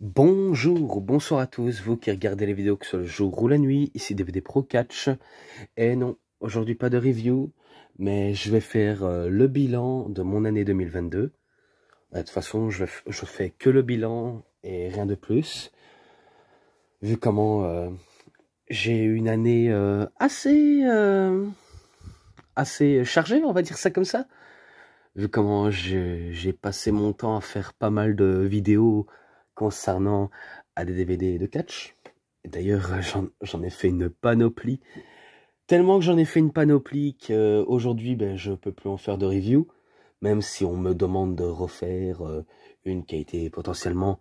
Bonjour ou bonsoir à tous, vous qui regardez les vidéos que ce soit le jour ou la nuit, ici DVD Pro Catch. Et non, aujourd'hui pas de review, mais je vais faire le bilan de mon année 2022. De toute façon, je fais que le bilan et rien de plus. Vu comment j'ai eu une année assez chargée, on va dire ça comme ça. Vu comment j'ai passé mon temps à faire pas mal de vidéos concernant à des DVD de catch. Et d'ailleurs, j'en ai fait une panoplie. Tellement que j'en ai fait une panoplie qu'aujourd'hui, ben, je peux plus en faire de review. Même si on me demande de refaire une qui a été potentiellement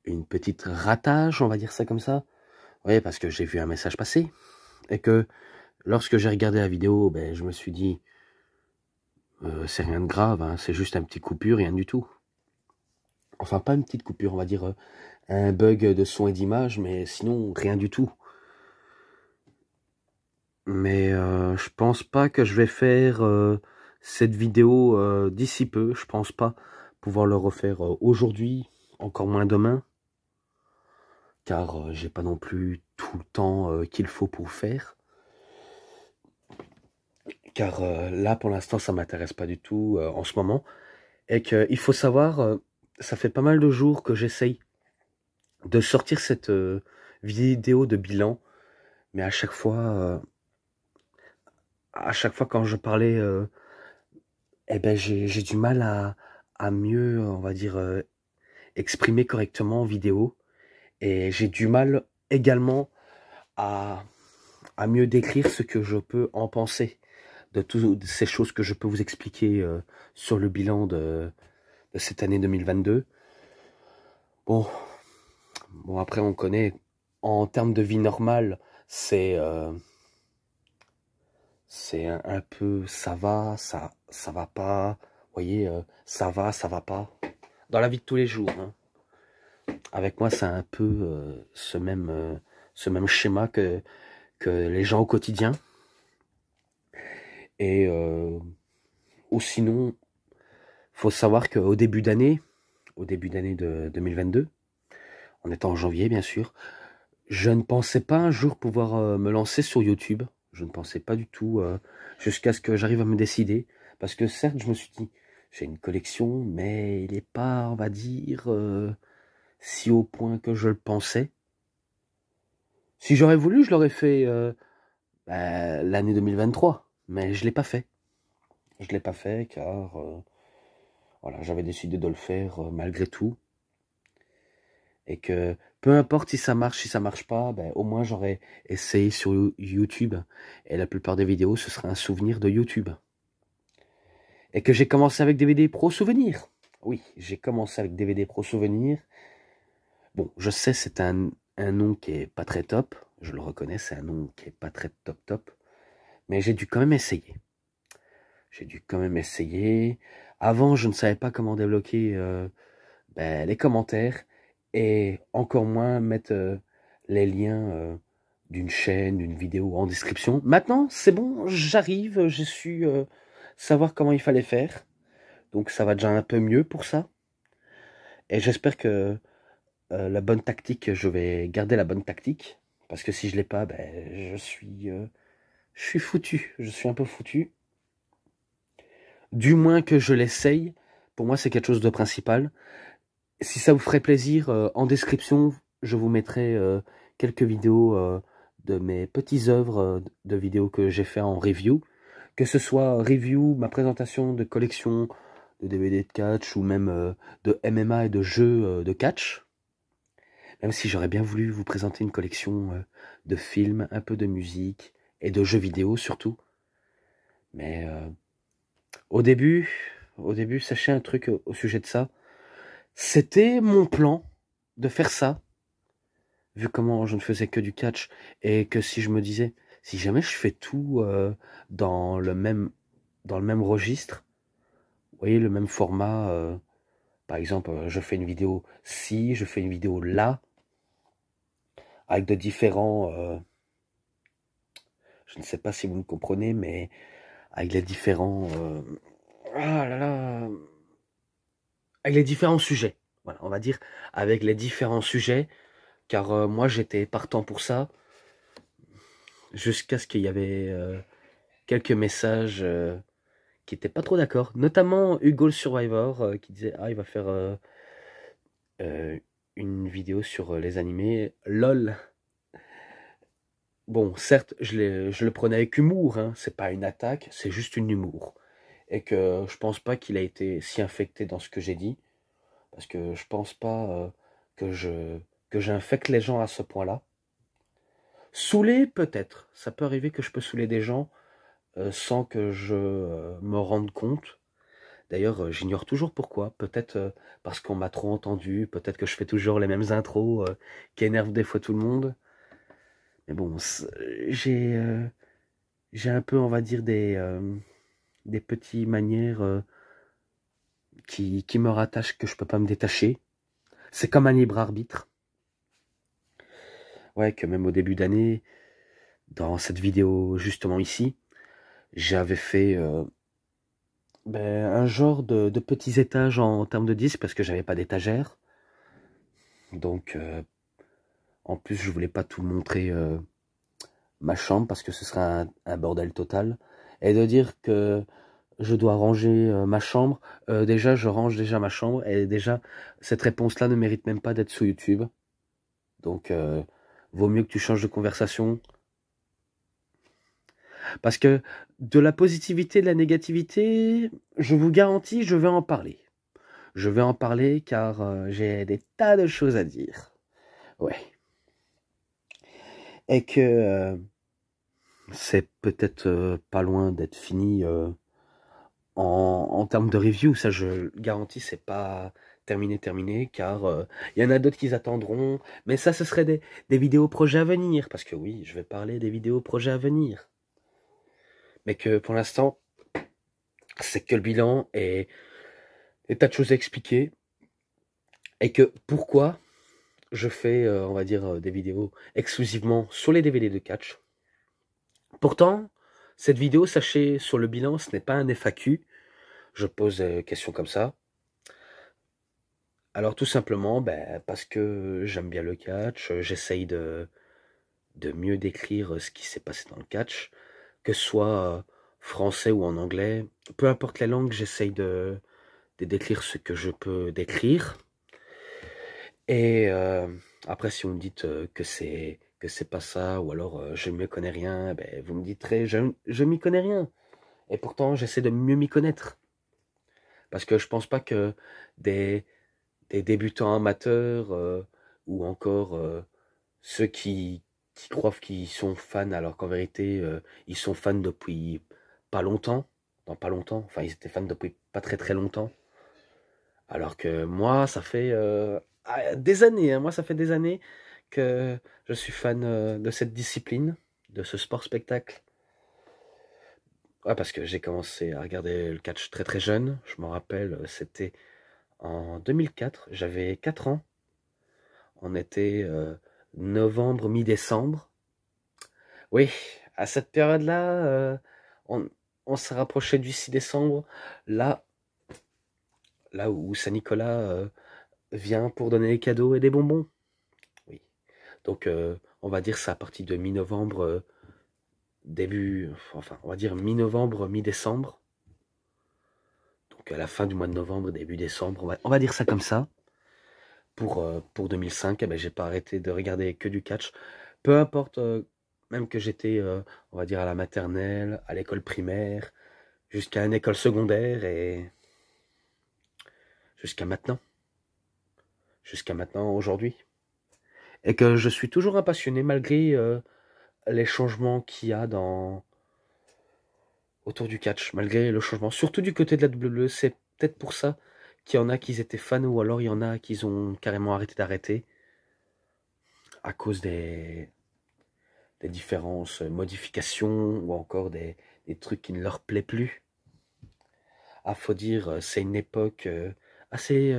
une petite ratage, on va dire ça comme ça. Oui, parce que j'ai vu un message passer. Et que lorsque j'ai regardé la vidéo, ben, je me suis dit, c'est rien de grave, hein, c'est juste un petit coupure, rien du tout. Enfin, pas une petite coupure, on va dire un bug de son et d'image, mais sinon, rien du tout. Mais je pense pas que je vais faire cette vidéo d'ici peu. Je pense pas pouvoir le refaire aujourd'hui, encore moins demain. Car j'ai pas non plus tout le temps qu'il faut pour faire. Car là, pour l'instant, ça m'intéresse pas du tout en ce moment. Et qu'il faut savoir, ça fait pas mal de jours que j'essaye de sortir cette vidéo de bilan. Mais à chaque fois quand je parlais, eh ben j'ai du mal à mieux, on va dire, exprimer correctement en vidéo. Et j'ai du mal également à, à mieux décrire ce que je peux en penser de toutes ces choses que je peux vous expliquer sur le bilan de cette année 2022. Bon, bon après on connaît, en termes de vie normale, c'est un peu ça va pas. Vous voyez, ça va pas. Dans la vie de tous les jours, hein. Avec moi, c'est un peu ce même schéma que les gens au quotidien. Et ou sinon, faut savoir qu'au au début d'année de 2022, on était en janvier bien sûr, je ne pensais pas un jour pouvoir me lancer sur YouTube. Je ne pensais pas du tout, jusqu'à ce que j'arrive à me décider. Parce que certes, je me suis dit, j'ai une collection, mais il n'est pas, on va dire, si au point que je le pensais. Si j'aurais voulu, je l'aurais fait l'année 2023, mais je l'ai pas fait. Je l'ai pas fait car voilà, j'avais décidé de le faire malgré tout. Et que peu importe si ça marche pas, ben, au moins j'aurais essayé sur YouTube. Et la plupart des vidéos, ce serait un souvenir de YouTube. Et que j'ai commencé avec DVD Pro Souvenir. Oui, j'ai commencé avec DVD Pro Souvenir. Bon, je sais, c'est un nom qui est pas très top. Je le reconnais, c'est un nom qui est pas très top. Mais j'ai dû quand même essayer. J'ai dû quand même essayer. Avant, je ne savais pas comment débloquer ben, les commentaires et encore moins mettre les liens d'une chaîne, d'une vidéo en description. Maintenant, c'est bon, j'arrive, j'ai su savoir comment il fallait faire. Donc ça va déjà un peu mieux pour ça. Et j'espère que la bonne tactique, je vais garder la bonne tactique. Parce que si je l'ai pas, ben, je suis foutu. Je suis un peu foutu. Du moins que je l'essaye. Pour moi, c'est quelque chose de principal. Si ça vous ferait plaisir, en description, je vous mettrai quelques vidéos de mes petites œuvres de vidéos que j'ai fait en review. Que ce soit review, ma présentation de collection de DVD de catch ou même de MMA et de jeux de catch. Même si j'aurais bien voulu vous présenter une collection de films, un peu de musique et de jeux vidéo surtout. Mais au début, sachez un truc au sujet de ça. C'était mon plan de faire ça, vu comment je ne faisais que du catch, et que si je me disais, si jamais je fais tout dans dans le même registre, vous voyez, le même format, par exemple, je fais une vidéo ci, je fais une vidéo là, avec de différents, je ne sais pas si vous me comprenez, mais avec les différents, ah là là, avec les différents sujets. voilà, on va dire, avec les différents sujets, car moi j'étais partant pour ça, jusqu'à ce qu'il y avait quelques messages qui n'étaient pas trop d'accord, notamment Hugo le Survivor, qui disait « Ah, il va faire une vidéo sur les animés, lol ». Bon, certes, je le prenais avec humour, hein, c'est pas une attaque, c'est juste une humour. Et que je pense pas qu'il a été si infecté dans ce que j'ai dit, parce que je pense pas que que j'infecte les gens à ce point-là. Saouler, peut-être. Ça peut arriver que je peux saouler des gens sans que je me rende compte. D'ailleurs, j'ignore toujours pourquoi. Peut-être parce qu'on m'a trop entendu, peut-être que je fais toujours les mêmes intros qui énervent des fois tout le monde. Mais bon, j'ai un peu, on va dire, des petites manières qui me rattachent, que je peux pas me détacher. C'est comme un libre arbitre. Ouais, que même au début d'année, dans cette vidéo justement ici, j'avais fait un genre de petits étages en termes de disques parce que j'avais pas d'étagère. Donc, en plus, je voulais pas tout montrer ma chambre parce que ce serait un bordel total. Et de dire que je dois ranger ma chambre, déjà, je range déjà ma chambre et déjà, cette réponse-là ne mérite même pas d'être sur YouTube. Donc, vaut mieux que tu changes de conversation. Parce que de la positivité, de la négativité, je vous garantis, je vais en parler. Je vais en parler car j'ai des tas de choses à dire. Ouais. Et que c'est peut-être pas loin d'être fini en termes de review. Ça, je le garantis, c'est pas terminé, car il y en a d'autres qui attendront. Mais ça, ce serait des vidéos projets à venir. Parce que oui, je vais parler des vidéos projets à venir. Mais que pour l'instant, c'est que le bilan et des tas de choses à expliquer. Et que pourquoi je fais, on va dire, des vidéos exclusivement sur les DVD de catch. Pourtant, cette vidéo, sachez, sur le bilan, ce n'est pas un FAQ. Je pose des questions comme ça. Alors tout simplement, parce que j'aime bien le catch, j'essaye de mieux décrire ce qui s'est passé dans le catch, que ce soit français ou en anglais. Peu importe la langue, j'essaye de décrire ce que je peux décrire. Et après, si vous me dites que c'est pas ça, ou alors je ne m'y connais rien, vous me direz je m'y connais rien. Et pourtant, j'essaie de mieux m'y connaître. Parce que je pense pas que des débutants amateurs ou encore ceux qui croient qu'ils sont fans alors qu'en vérité ils sont fans depuis pas longtemps, dans pas longtemps, enfin ils étaient fans depuis pas très longtemps, alors que moi ça fait des années, hein, moi ça fait des années que je suis fan de cette discipline, de ce sport spectacle. Ouais, parce que j'ai commencé à regarder le catch très jeune, je me rappelle, c'était en 2004, j'avais 4 ans. On était novembre, mi-décembre. Oui, à cette période-là, on s'est rapproché du 6 décembre, là, là où Saint-Nicolas vient pour donner des cadeaux et des bonbons. Oui. Donc, on va dire ça à partir de mi-novembre, enfin, on va dire mi-novembre, mi-décembre. Donc, à la fin du mois de novembre, début décembre, on va dire ça comme ça. Pour 2005, j'ai pas arrêté de regarder que du catch. Peu importe, même que j'étais, on va dire, à la maternelle, à l'école primaire, jusqu'à une école secondaire et jusqu'à maintenant. Jusqu'à maintenant, aujourd'hui. Et que je suis toujours un passionné malgré les changements qu'il y a autour du catch, malgré le changement, surtout du côté de la WWE. C'est peut-être pour ça qu'il y en a qui étaient fans ou alors il y en a qui ont carrément arrêté d'arrêter à cause des différences, modifications ou encore des trucs qui ne leur plaît plus. Ah, faut dire, c'est une époque assez,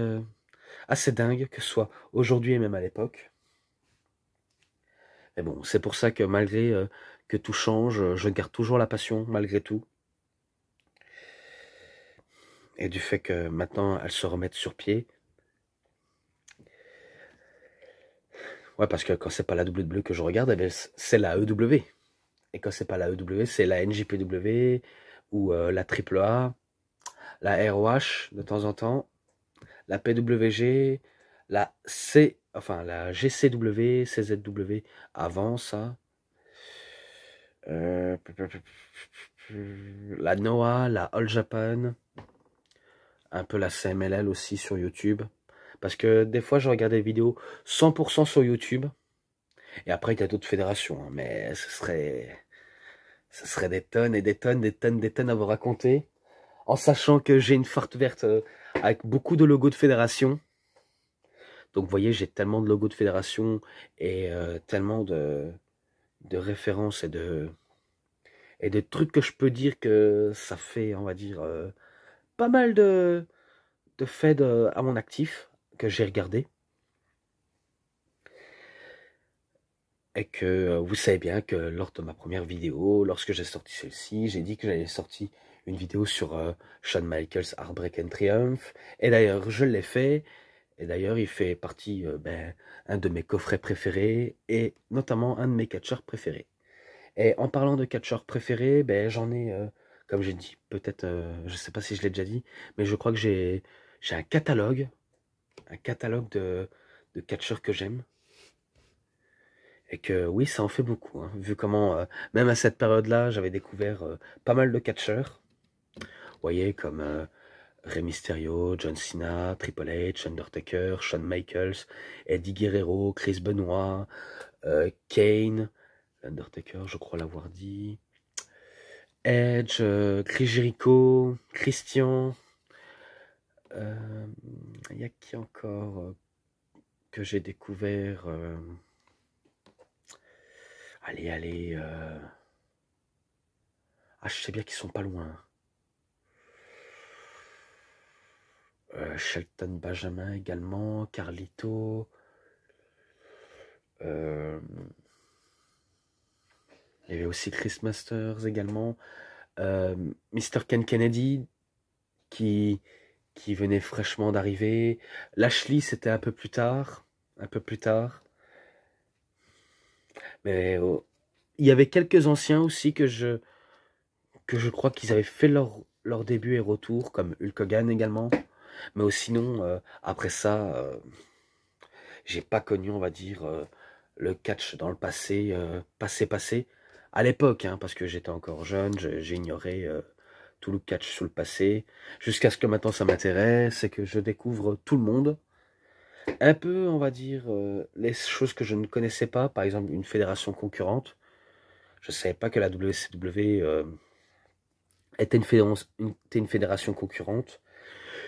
assez dingue, que ce soit aujourd'hui et même à l'époque. Mais bon, c'est pour ça que malgré que tout change, je garde toujours la passion malgré tout. Et du fait que maintenant elles se remettent sur pied, Ouais, parce que quand c'est pas la WWE que je regarde, eh ben, c'est la EW. Et quand c'est pas la EW, c'est la NJPW ou la AAA, la ROH de temps en temps, la PWG, la GCW, CZW avant ça, euh, la NOAH, la All Japan, un peu la CMLL aussi sur YouTube. Parce que des fois, je regarde des vidéos 100% sur YouTube. Et après, il y a d'autres fédérations. Hein, mais ce serait des tonnes et des tonnes, des tonnes, des tonnes à vous raconter. En sachant que j'ai une farte verte avec beaucoup de logos de fédération. Donc, vous voyez, j'ai tellement de logos de fédération et tellement de références et de trucs que je peux dire que ça fait, on va dire, pas mal de faits à mon actif que j'ai regardé. Et que vous savez bien que lors de ma première vidéo, lorsque j'ai sorti celle-ci, j'ai dit que j'avais sorti une vidéo sur Shawn Michaels Heartbreak and Triumph. Et d'ailleurs, je l'ai fait. Et d'ailleurs, il fait partie un de mes coffrets préférés et notamment un de mes catcheurs préférés. Et en parlant de catcheurs préférés, j'en ai, comme j'ai dit, peut-être, je sais pas si je l'ai déjà dit, mais je crois que j'ai un catalogue de catcheurs que j'aime. Et que oui, ça en fait beaucoup, hein, vu comment, même à cette période-là, j'avais découvert pas mal de catcheurs. Vous voyez, comme Rey Mysterio, John Cena, Triple H, Undertaker, Shawn Michaels, Eddie Guerrero, Chris Benoit, Kane, Undertaker, je crois l'avoir dit, Edge, Chris Jericho, Christian, il y a qui encore que j'ai découvert allez, ah, je sais bien qu'ils sont pas loin. Shelton Benjamin également, Carlito. Il y avait aussi Chris Masters également. Mr. Ken Kennedy qui venait fraîchement d'arriver. Lashley, c'était un peu plus tard. Un peu plus tard. Mais il y avait quelques anciens aussi que je crois qu'ils avaient fait leur début et retour, comme Hulk Hogan également. Mais sinon, après ça, j'ai pas connu, on va dire, le catch dans le passé, passé. À l'époque, hein, parce que j'étais encore jeune, j'ignorais tout le catch sous le passé. Jusqu'à ce que maintenant ça m'intéresse et que je découvre tout le monde. Un peu, on va dire, les choses que je ne connaissais pas, par exemple une fédération concurrente. Je savais pas que la WCW était une fédération concurrente.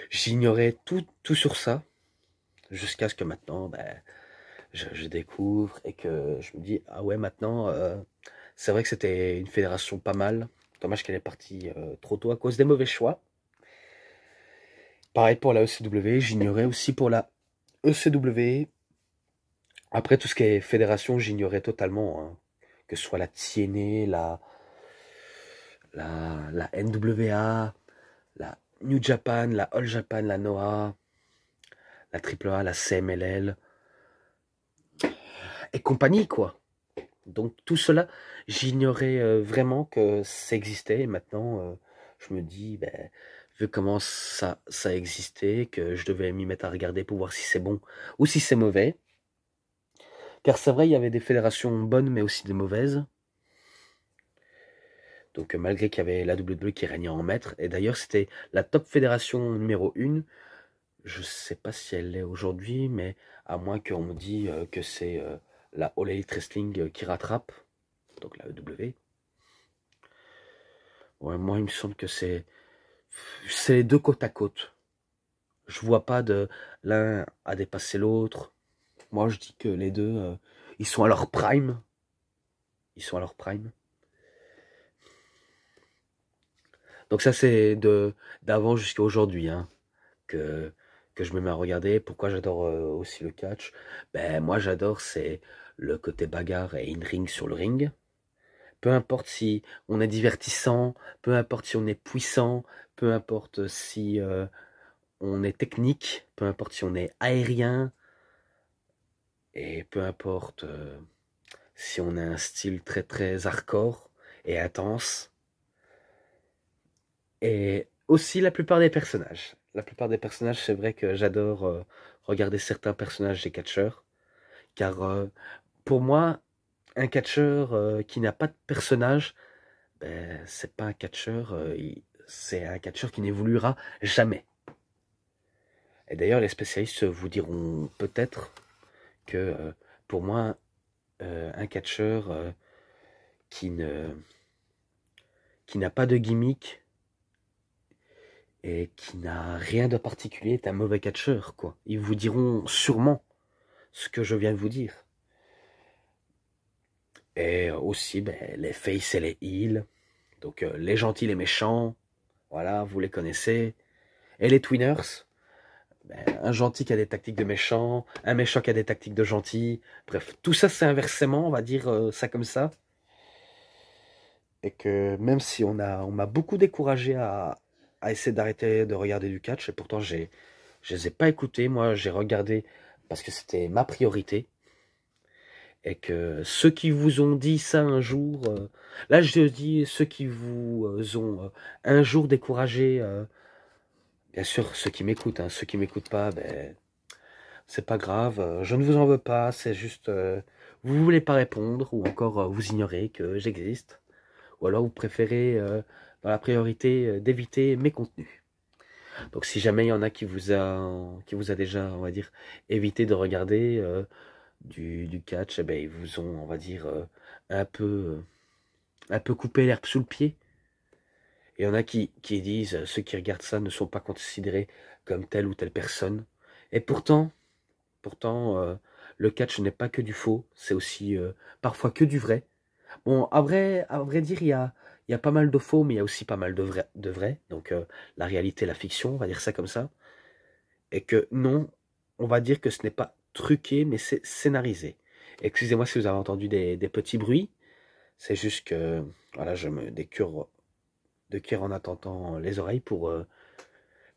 J'ignorais tout sur ça, jusqu'à ce que maintenant, je découvre et que je me dis, ah ouais, maintenant, c'est vrai que c'était une fédération pas mal. Dommage qu'elle est partie trop tôt à cause des mauvais choix. Pareil pour la ECW, j'ignorais aussi pour la ECW. Après, tout ce qui est fédération, j'ignorais totalement. Hein. Que ce soit la TNA, la NWA, la New Japan, la All Japan, la NOAH, la AAA, la CMLL et compagnie, quoi. Donc tout cela, j'ignorais vraiment que ça existait. Et maintenant, je me dis, vu comment ça existait, que je devais m'y mettre à regarder pour voir si c'est bon ou si c'est mauvais. Car c'est vrai, il y avait des fédérations bonnes, mais aussi des mauvaises. Donc malgré qu'il y avait la WWE qui régnait en maître. Et d'ailleurs, c'était la top fédération numéro 1. Je sais pas si elle l'est aujourd'hui, mais à moins qu'on me dise que c'est la All Elite Wrestling qui rattrape. Donc la EW. Ouais, moi, il me semble que c'est les deux côte à côte. Je vois pas de l'un à dépasser l'autre. Moi, je dis que les deux, ils sont à leur prime. Ils sont à leur prime. Donc ça, c'est d'avant jusqu'à aujourd'hui, hein, que je me mets à regarder. Pourquoi j'adore aussi le catch? Moi, j'adore, c'est le côté bagarre et in-ring sur le ring. Peu importe si on est divertissant, peu importe si on est puissant, peu importe si on est technique, peu importe si on est aérien. Et peu importe si on a un style très très hardcore et intense. Et aussi la plupart des personnages. La plupart des personnages, c'est vrai que j'adore regarder certains personnages des catcheurs. Car pour moi, un catcheur qui n'a pas de personnage, ben, c'est pas un catcheur, c'est un catcheur qui n'évoluera jamais. Et d'ailleurs, les spécialistes vous diront peut-être que pour moi, un catcheur qui ne qui n'a pas de gimmick et qui n'a rien de particulier est un mauvais catcheur, quoi. Ils vous diront sûrement ce que je viens de vous dire. Et aussi, ben, les face et les heels. Donc, les gentils, les méchants. Voilà, vous les connaissez. Et les twinners. Ben, un gentil qui a des tactiques de méchant. Un méchant qui a des tactiques de gentil. Bref, tout ça, c'est inversement, on va dire ça comme ça. Et que même si on m'a beaucoup découragé à essayer d'arrêter de regarder du catch, et pourtant, je les ai pas écoutés. Moi, j'ai regardé parce que c'était ma priorité. Et que ceux qui vous ont dit ça un jour, là je dis ceux qui vous ont un jour découragé, bien sûr ceux qui m'écoutent, hein, ceux qui m'écoutent pas, ben c'est pas grave, je ne vous en veux pas, c'est juste vous voulez pas répondre ou encore vous ignorez que j'existe, ou alors vous préférez dans la priorité d'éviter mes contenus. Donc si jamais il y en a qui vous a déjà, on va dire, évité de regarder du catch, eh ben, ils vous ont, on va dire, un peu, un peu coupé l'herbe sous le pied. Et il y en a qui disent, ceux qui regardent ça ne sont pas considérés comme telle ou telle personne. Et pourtant le catch n'est pas que du faux, c'est aussi parfois que du vrai. Bon, à vrai dire, il y a pas mal de faux, mais il y a aussi pas mal de vrai. Donc la réalité, la fiction, on va dire ça comme ça. Et que non, on va dire que ce n'est pas truqué, mais c'est scénarisé. Excusez-moi si vous avez entendu des petits bruits, c'est juste que voilà, je me décure de cuir en attendant les oreilles pour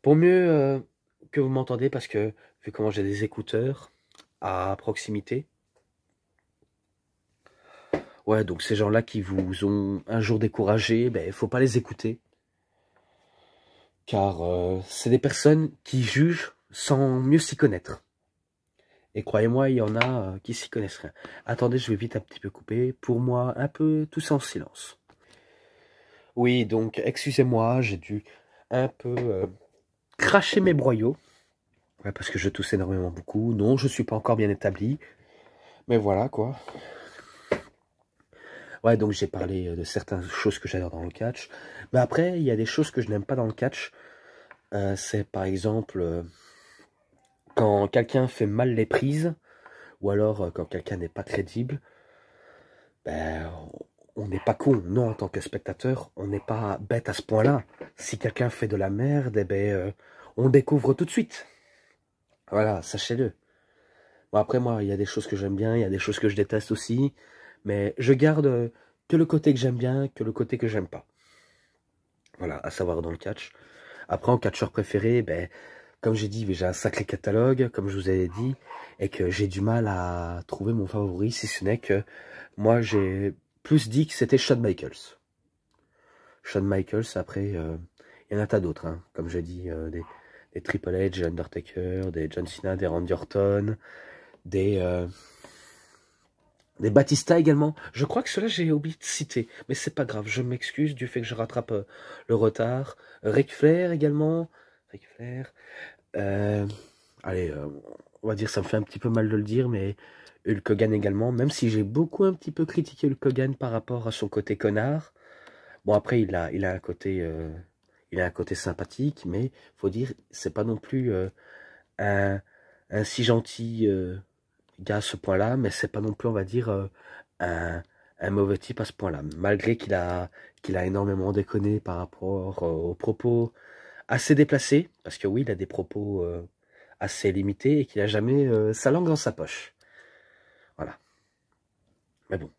mieux que vous m'entendez, parce que vu comment j'ai des écouteurs à proximité, ouais, donc ces gens-là qui vous ont un jour découragé, ben faut pas les écouter, car c'est des personnes qui jugent sans mieux s'y connaître. Et croyez-moi, il y en a qui s'y connaissent rien. Attendez, je vais vite un petit peu couper. Pour moi, un peu tout ça en silence. Oui, donc, excusez-moi, j'ai dû un peu cracher mes broyaux. Ouais, parce que je tousse énormément beaucoup. Non, je suis pas encore bien établi. Mais voilà, quoi. Ouais, donc j'ai parlé de certaines choses que j'adore dans le catch. Mais après, il y a des choses que je n'aime pas dans le catch. C'est par exemple quand quelqu'un fait mal les prises, ou alors quand quelqu'un n'est pas crédible. Ben, on n'est pas con. Non, en tant que spectateur, on n'est pas bête à ce point-là. Si quelqu'un fait de la merde, eh ben, on le découvre tout de suite. Voilà, sachez-le. Bon, après, moi, il y a des choses que j'aime bien, il y a des choses que je déteste aussi. Mais je garde que le côté que j'aime bien, que le côté que j'aime pas. Voilà, à savoir dans le catch. Après, en catcheur préféré, ben, comme j'ai dit, j'ai un sacré catalogue, comme je vous avais dit, et que j'ai du mal à trouver mon favori, si ce n'est que moi, j'ai plus dit que c'était Shawn Michaels. Shawn Michaels, après, il y en a tas d'autres, hein. Comme j'ai dit, des Triple H, des Undertaker, des John Cena, des Randy Orton, des Batista également. Je crois que cela j'ai oublié de citer, mais c'est pas grave, je m'excuse du fait que je rattrape le retard. Ric Flair également, Ric Flair. Euh, allez, on va dire, ça me fait un petit peu mal de le dire, mais Hulk Hogan également, même si j'ai beaucoup un petit peu critiqué Hulk Hogan par rapport à son côté connard. Bon, après, il a il a un côté sympathique, mais faut dire, c'est pas non plus un, un si gentil gars à ce point-là, mais c'est pas non plus, on va dire, un, un mauvais type à ce point-là, malgré qu'il a énormément déconné par rapport aux propos assez déplacés, parce que oui, il a des propos assez limités et qu'il a jamais sa langue dans sa poche. Voilà. Mais bon,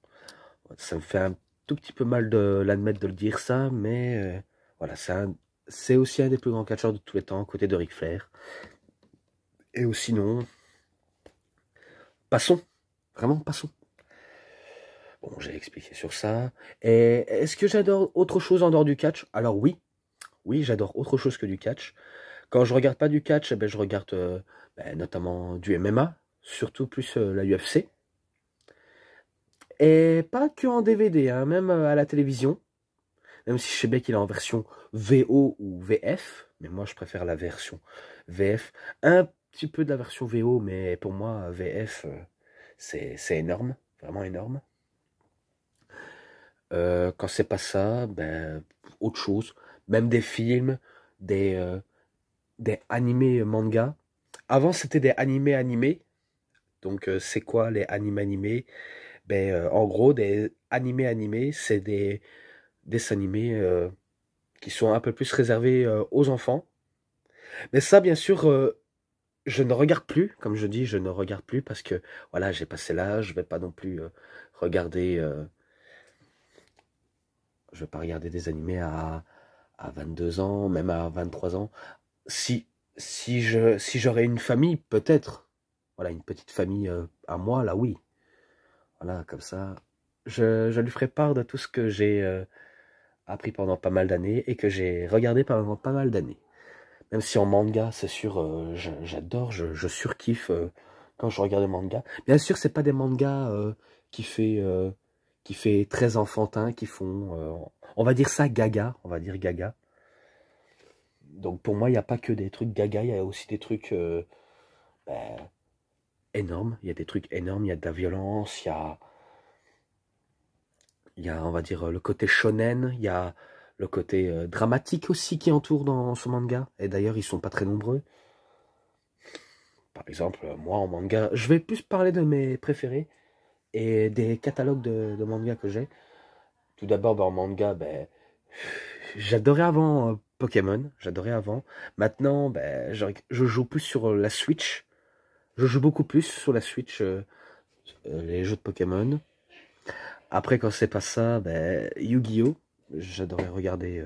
ça me fait un tout petit peu mal de l'admettre de le dire ça, mais voilà, c'est aussi un des plus grands catcheurs de tous les temps, à côté de Ric Flair. Et sinon, passons. Vraiment, passons. Bon, j'ai expliqué sur ça. Et est-ce que j'adore autre chose en dehors du catch? Alors oui, oui, j'adore autre chose que du catch. Quand je regarde pas du catch, eh ben, je regarde notamment du MMA, surtout plus la UFC. Et pas que en DVD, hein, même à la télévision. Même si je sais bien qu'il est en version VO ou VF, mais moi je préfère la version VF. Un petit peu de la version VO, mais pour moi VF c'est énorme, vraiment énorme. Quand c'est pas ça, ben autre chose, même des films, des animés manga. Avant c'était des animés. Donc c'est quoi les animés? Ben en gros des animés, c'est des dessins animés qui sont un peu plus réservés aux enfants. Mais ça, bien sûr, je ne regarde plus, comme je dis, je ne regarde plus parce que voilà, j'ai passé l'âge, je vais pas non plus regarder, je vais pas regarder des animés à 22 ans, même à 23 ans. Si, si j'aurais une famille, peut-être, voilà, une petite famille à moi, là oui, voilà, comme ça, je lui ferai part de tout ce que j'ai appris pendant pas mal d'années et que j'ai regardé pendant pas mal d'années. Même si en manga, c'est sûr, j'adore, je surkiffe quand je regarde des mangas. Bien sûr, c'est pas des mangas qui fait très enfantin, qui font, on va dire ça gaga, on va dire gaga. Donc pour moi, il n'y a pas que des trucs gaga, il y a aussi des trucs ben, énormes. Il y a des trucs énormes, il y a de la violence, on va dire, le côté shonen, il y a le côté dramatique aussi qui entoure dans ce manga. Et d'ailleurs, ils sont pas très nombreux. Par exemple, moi en manga, je vais plus parler de mes préférés et des catalogues de mangas que j'ai. Tout d'abord, en manga, j'adorais avant Pokémon, j'adorais avant. Maintenant, je joue plus sur la Switch. Je joue beaucoup plus sur la Switch les jeux de Pokémon. Après, quand c'est pas ça, Yu-Gi-Oh! J'adorais regarder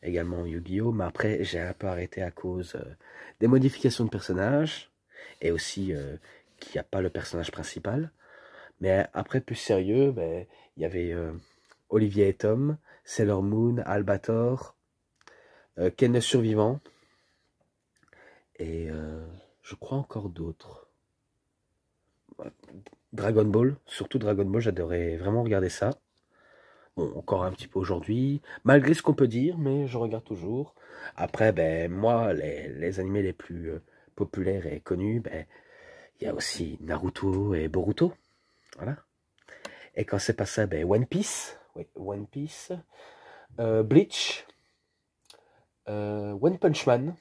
également Yu-Gi-Oh! Mais après, j'ai un peu arrêté à cause des modifications de personnages et aussi qu'il n'y a pas le personnage principal. Mais après, plus sérieux, il y avait Olivier et Tom, Sailor Moon, Albator, Ken le Survivant, et je crois encore d'autres. Dragon Ball, surtout Dragon Ball, j'adorais vraiment regarder ça. Bon, encore un petit peu aujourd'hui, malgré ce qu'on peut dire, mais je regarde toujours. Après, moi, les animés les plus populaires et connus, il y a aussi Naruto et Boruto. Voilà. Et quand c'est pas ça, One Piece. Oui, One Piece. Bleach. One Punch Man.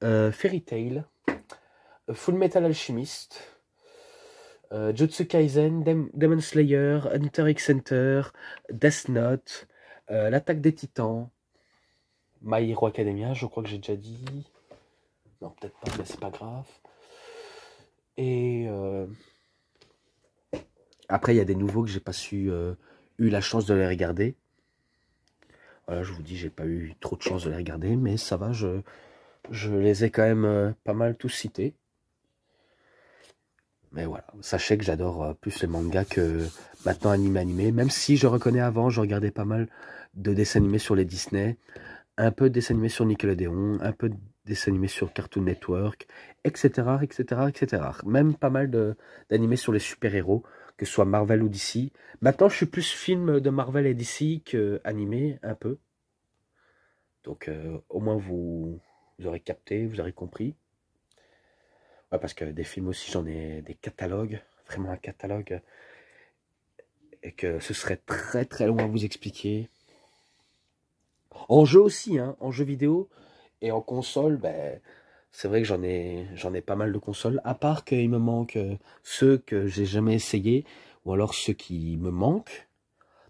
Fairy Tail. Full Metal Alchemist. Jujutsu Kaisen. Demon Slayer. Hunter x Hunter. Death Note. L'attaque des Titans. My Hero Academia, je crois que j'ai déjà dit. Non, peut-être pas, mais c'est pas grave. Et après, il y a des nouveaux que j'ai pas eu la chance de les regarder. Voilà, je vous dis, j'ai pas eu trop de chance de les regarder, mais ça va, je les ai quand même pas mal tous cités. Mais voilà, sachez que j'adore plus les mangas que maintenant animé. Même si je reconnais avant, je regardais pas mal de dessins animés sur les Disney, un peu de dessins animés sur Nickelodeon, un peu de dessins animés sur Cartoon Network, etc., etc., etc. Même pas mal d'animés sur les super-héros, que ce soit Marvel ou DC. Maintenant, je suis plus film de Marvel et DC que animé, un peu. Donc, au moins, vous aurez capté, vous aurez compris. Ouais, parce que des films aussi, j'en ai des catalogues, vraiment un catalogue, et que ce serait très très loin à vous expliquer. En jeu aussi, hein, en jeu vidéo et en console, c'est vrai que j'en ai pas mal de consoles, à part qu'il me manque ceux que j'ai jamais essayé, ou alors ceux qui me manquent,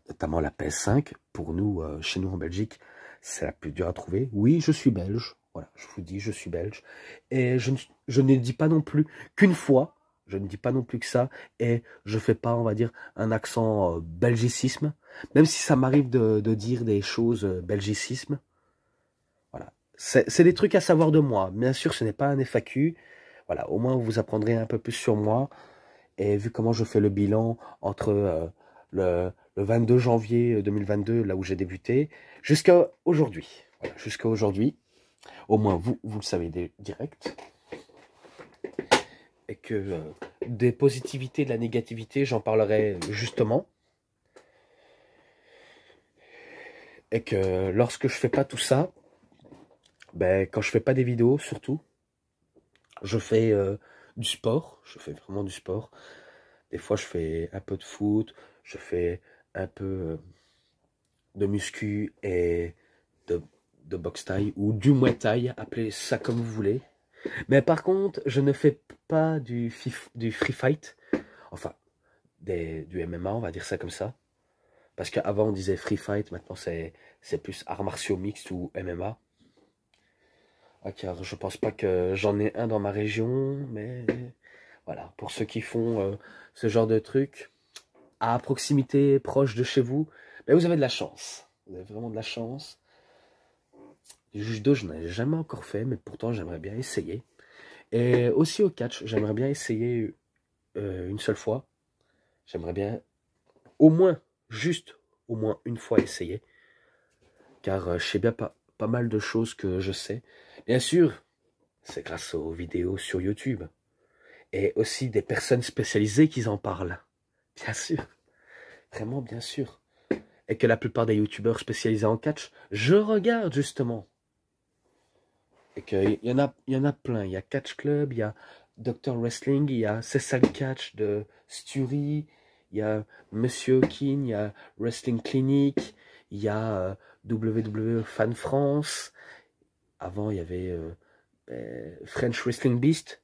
notamment la PS5. Pour nous, chez nous en Belgique, c'est la plus dure à trouver. Oui, je suis belge. Voilà, je vous dis, je suis belge. Et je ne dis pas non plus qu'une fois. Je ne dis pas non plus que ça. Et je fais pas, on va dire, un accent belgicisme. Même si ça m'arrive de dire des choses belgicisme. Voilà. C'est des trucs à savoir de moi. Bien sûr, ce n'est pas un FAQ. Voilà, au moins vous apprendrez un peu plus sur moi. Et vu comment je fais le bilan entre le 22 janvier 2022, là où j'ai débuté, jusqu'à aujourd'hui. Voilà, jusqu'à aujourd'hui. Au moins, vous le savez direct. Et que des positivités, de la négativité, j'en parlerai justement. Et que lorsque je fais pas tout ça, ben, quand je fais pas des vidéos, surtout, je fais du sport. Je fais vraiment du sport. Des fois, je fais un peu de foot. Je fais un peu de muscu et de, de boxe thaï ou du muay thai. Appelez ça comme vous voulez. Mais par contre, je ne fais pas du free fight. Enfin, du MMA, on va dire ça comme ça. Parce qu'avant, on disait free fight. Maintenant, c'est plus arts martiaux mixtes ou MMA. Ah, car je pense pas que j'en ai un dans ma région, mais voilà, pour ceux qui font ce genre de trucs à proximité, proche de chez vous, ben vous avez de la chance. Vous avez vraiment de la chance. Du judo, je n'en ai jamais encore fait, mais pourtant j'aimerais bien essayer. Et aussi au catch, j'aimerais bien essayer une seule fois. J'aimerais bien au moins, juste au moins une fois essayer. Car je sais bien pas mal de choses que je sais. Bien sûr, c'est grâce aux vidéos sur YouTube. Et aussi des personnes spécialisées qui en parlent. Bien sûr. Vraiment, bien sûr. Et que la plupart des youtubeurs spécialisés en catch, je regarde justement. Et qu'il y en a plein. Il y a Catch Club, il y a Dr Wrestling, il y a Cessal Catch de Stury, il y a Monsieur King, il y a Wrestling Clinic, il y a WWE Fan France. Avant, il y avait French Wrestling Beast,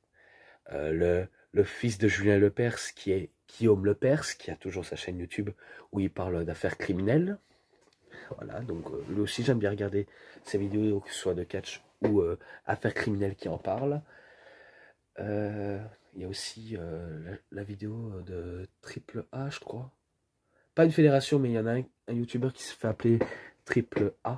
le fils de Julien Lepers, qui est Guillaume Lepers, qui a toujours sa chaîne YouTube où il parle d'affaires criminelles. Voilà, donc lui aussi j'aime bien regarder ses vidéos, que ce soit de catch ou affaires criminelles qui en parlent. Il y a aussi la vidéo de Triple A, je crois. Pas une fédération, mais il y en a un YouTuber qui se fait appeler Triple A.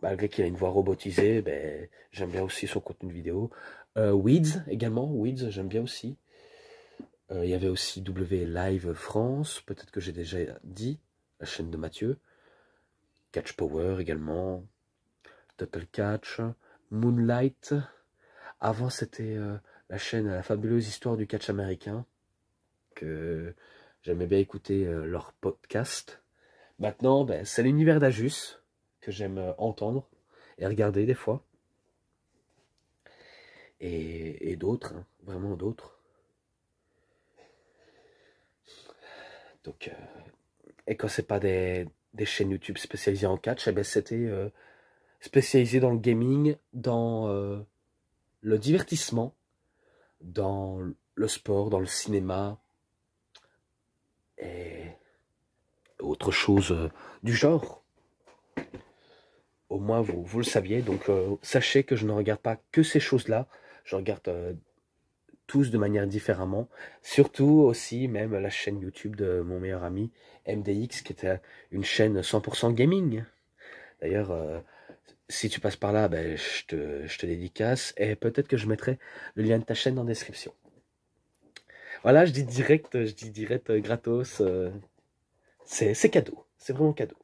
Malgré qu'il a une voix robotisée, ben, j'aime bien aussi son contenu vidéo. Weeds également, Weeds, j'aime bien aussi. Il y avait aussi W Live France, peut-être que j'ai déjà dit, la chaîne de Mathieu. Catch Power également. Total Catch. Moonlight. Avant, c'était la chaîne La fabuleuse histoire du catch américain, que j'aimais bien écouter leur podcast. Maintenant, ben, c'est l'univers d'Ajus, que j'aime entendre et regarder des fois. Et d'autres, hein, vraiment d'autres. Donc, et quand c'est pas des chaînes YouTube spécialisées en catch, eh ben c'était spécialisé dans le gaming, dans le divertissement, dans le sport, dans le cinéma et autre chose du genre. Au moins vous le saviez, donc sachez que je ne regarde pas que ces choses-là, je regarde tous de manière différemment, surtout aussi même la chaîne YouTube de mon meilleur ami MDX, qui était une chaîne 100% gaming. D'ailleurs, si tu passes par là, ben, je te dédicace, et peut-être que je mettrai le lien de ta chaîne en description. Voilà, je dis direct gratos, c'est cadeau, c'est vraiment cadeau.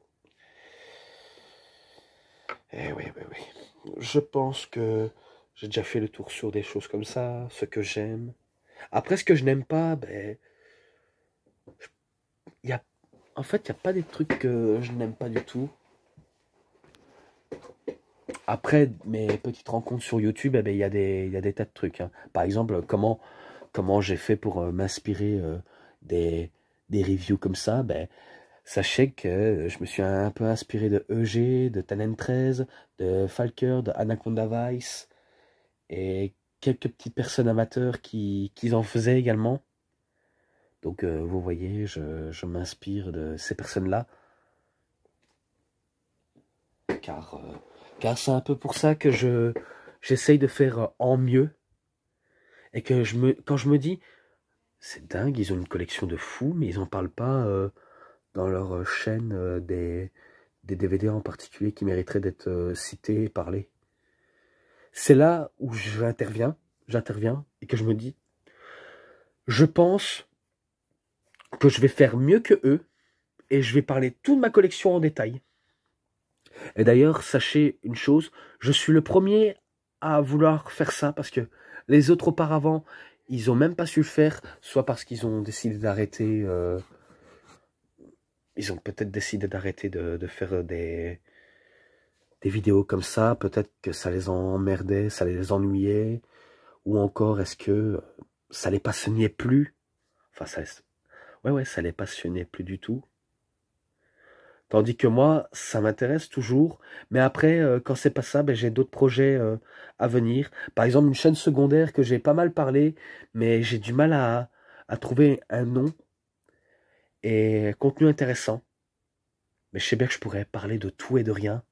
Eh oui, oui, oui. Je pense que j'ai déjà fait le tour sur des choses comme ça, ce que j'aime. Après, ce que je n'aime pas, ben, y a, en fait, il n'y a pas des trucs que je n'aime pas du tout. Après, mes petites rencontres sur YouTube, eh ben, y a des tas de trucs, hein. Par exemple, comment j'ai fait pour m'inspirer des reviews comme ça, ben, sachez que je me suis un peu inspiré de EG, de Talent13, de Falker, de Anaconda Vice, et quelques petites personnes amateurs qui en faisaient également. Donc vous voyez, je m'inspire de ces personnes-là. Car c'est un peu pour ça que j'essaye de faire en mieux. Et que quand je me dis, c'est dingue, ils ont une collection de fous, mais ils n'en parlent pas dans leur chaîne des DVD en particulier qui mériteraient d'être cités et parlés. C'est là où j'interviens et que je me dis, je pense que je vais faire mieux que eux et je vais parler toute ma collection en détail. Et d'ailleurs, sachez une chose, je suis le premier à vouloir faire ça parce que les autres auparavant, ils ont même pas su le faire, soit parce qu'ils ont décidé d'arrêter, ils ont peut-être décidé d'arrêter de faire des vidéos comme ça, peut-être que ça les emmerdait, ça les ennuyait, ou encore est-ce que ça les passionnait plus, enfin ouais, ça les passionnait plus du tout. Tandis que moi, ça m'intéresse toujours. Mais après, quand c'est pas ça, ben, j'ai d'autres projets à venir. Par exemple, une chaîne secondaire que j'ai pas mal parlé, mais j'ai du mal à trouver un nom et contenu intéressant. Mais je sais bien que je pourrais parler de tout et de rien.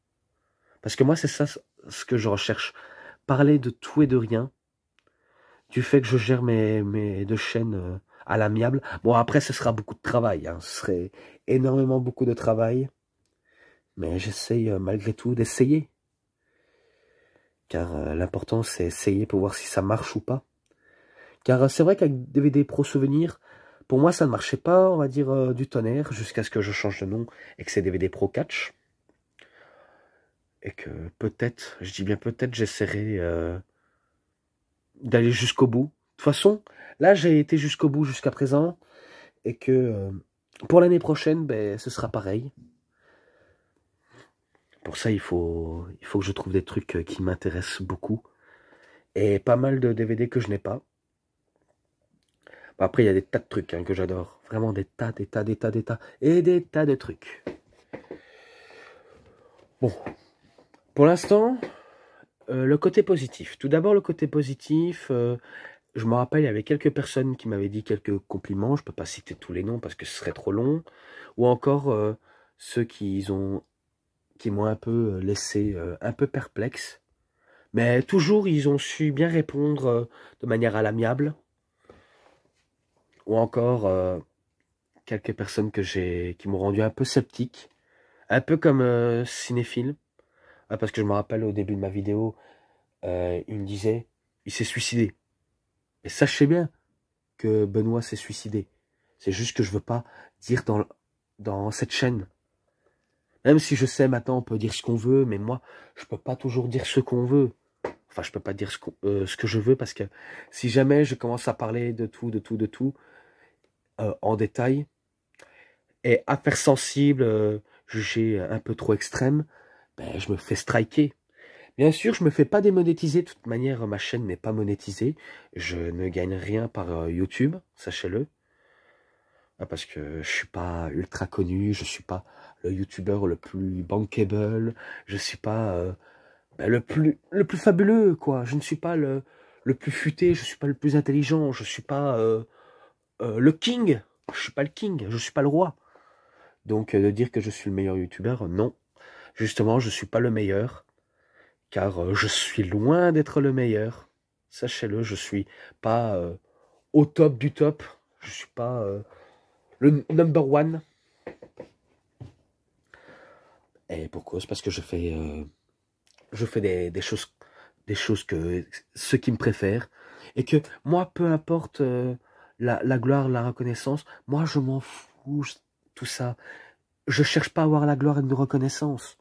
Parce que moi, c'est ça ce que je recherche. Parler de tout et de rien. Du fait que je gère mes deux chaînes à l'amiable. Bon, après, ce sera beaucoup de travail. Hein. Ce serait énormément beaucoup de travail. Mais j'essaye malgré tout d'essayer. Car l'important, c'est essayer pour voir si ça marche ou pas. Car c'est vrai qu'avec DVD Pro Souvenir, pour moi, ça ne marchait pas, on va dire, du tonnerre, jusqu'à ce que je change de nom et que c'est DVD Pro Catch. Et que peut-être, je dis bien peut-être, j'essaierai d'aller jusqu'au bout. De toute façon, là, j'ai été jusqu'au bout jusqu'à présent. Et que pour l'année prochaine, ben, ce sera pareil. Pour ça, il faut que je trouve des trucs qui m'intéressent beaucoup. Et pas mal de DVD que je n'ai pas. Après, il y a des tas de trucs hein, que j'adore. Vraiment des tas. Et des tas de trucs. Bon. Pour l'instant, le côté positif. Tout d'abord, le côté positif. Je me rappelle, il y avait quelques personnes qui m'avaient dit quelques compliments. Je ne peux pas citer tous les noms parce que ce serait trop long. Ou encore ceux qui m'ont un peu laissé un peu perplexe. Mais toujours, ils ont su bien répondre de manière à l'amiable. Ou encore quelques personnes qui m'ont rendu un peu sceptique. Un peu comme cinéphile. Ah, parce que je me rappelle au début de ma vidéo, il me disait, il s'est suicidé. Et sachez bien que Benoît s'est suicidé. C'est juste que je veux pas dire dans cette chaîne. Même si je sais maintenant on peut dire ce qu'on veut, mais moi, je peux pas toujours dire ce qu'on veut. Enfin, je peux pas dire ce que je veux parce que si jamais je commence à parler de tout, en détail, et affaires sensibles, jugées un peu trop extrêmes, ben, je me fais striker. Bien sûr, je me fais pas démonétiser. De toute manière, ma chaîne n'est pas monétisée. Je ne gagne rien par YouTube, sachez-le. Parce que je suis pas ultra connu, je suis pas le YouTuber le plus bankable, je suis pas ben, le plus fabuleux, quoi. Je ne suis pas le plus futé, je suis pas le plus intelligent, je suis pas le king. Je suis pas le king, je suis pas le roi. Donc de dire que je suis le meilleur YouTuber, non. Justement, je suis pas le meilleur. Car je suis loin d'être le meilleur. Sachez-le, je suis pas au top du top. Je suis pas le number one. Et pour cause, parce que je fais des choses que ceux qui me préfèrent. Et que moi, peu importe la gloire, la reconnaissance, moi je m'en fous, tout ça. Je cherche pas à avoir la gloire et une reconnaissance.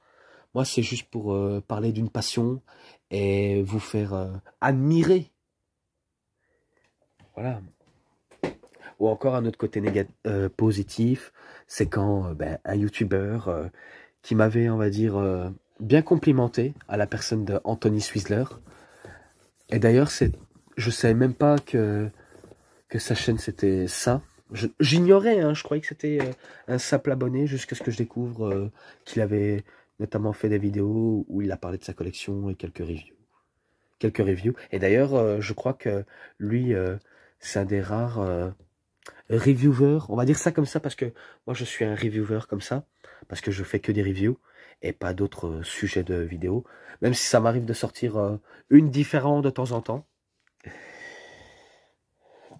Moi, c'est juste pour parler d'une passion et vous faire admirer. Voilà. Ou encore un autre côté positif, c'est quand ben, un YouTuber qui m'avait, on va dire, bien complimenté à la personne de Anthony Swizzler. Et d'ailleurs, je savais même pas que sa chaîne c'était ça. J'ignorais, hein, je croyais que c'était un simple abonné jusqu'à ce que je découvre qu'il avait notamment fait des vidéos où il a parlé de sa collection et quelques reviews. Et d'ailleurs, je crois que lui, c'est un des rares reviewers, on va dire ça comme ça, parce que moi je suis un reviewer comme ça, parce que je fais que des reviews et pas d'autres sujets de vidéos, même si ça m'arrive de sortir une différente de temps en temps.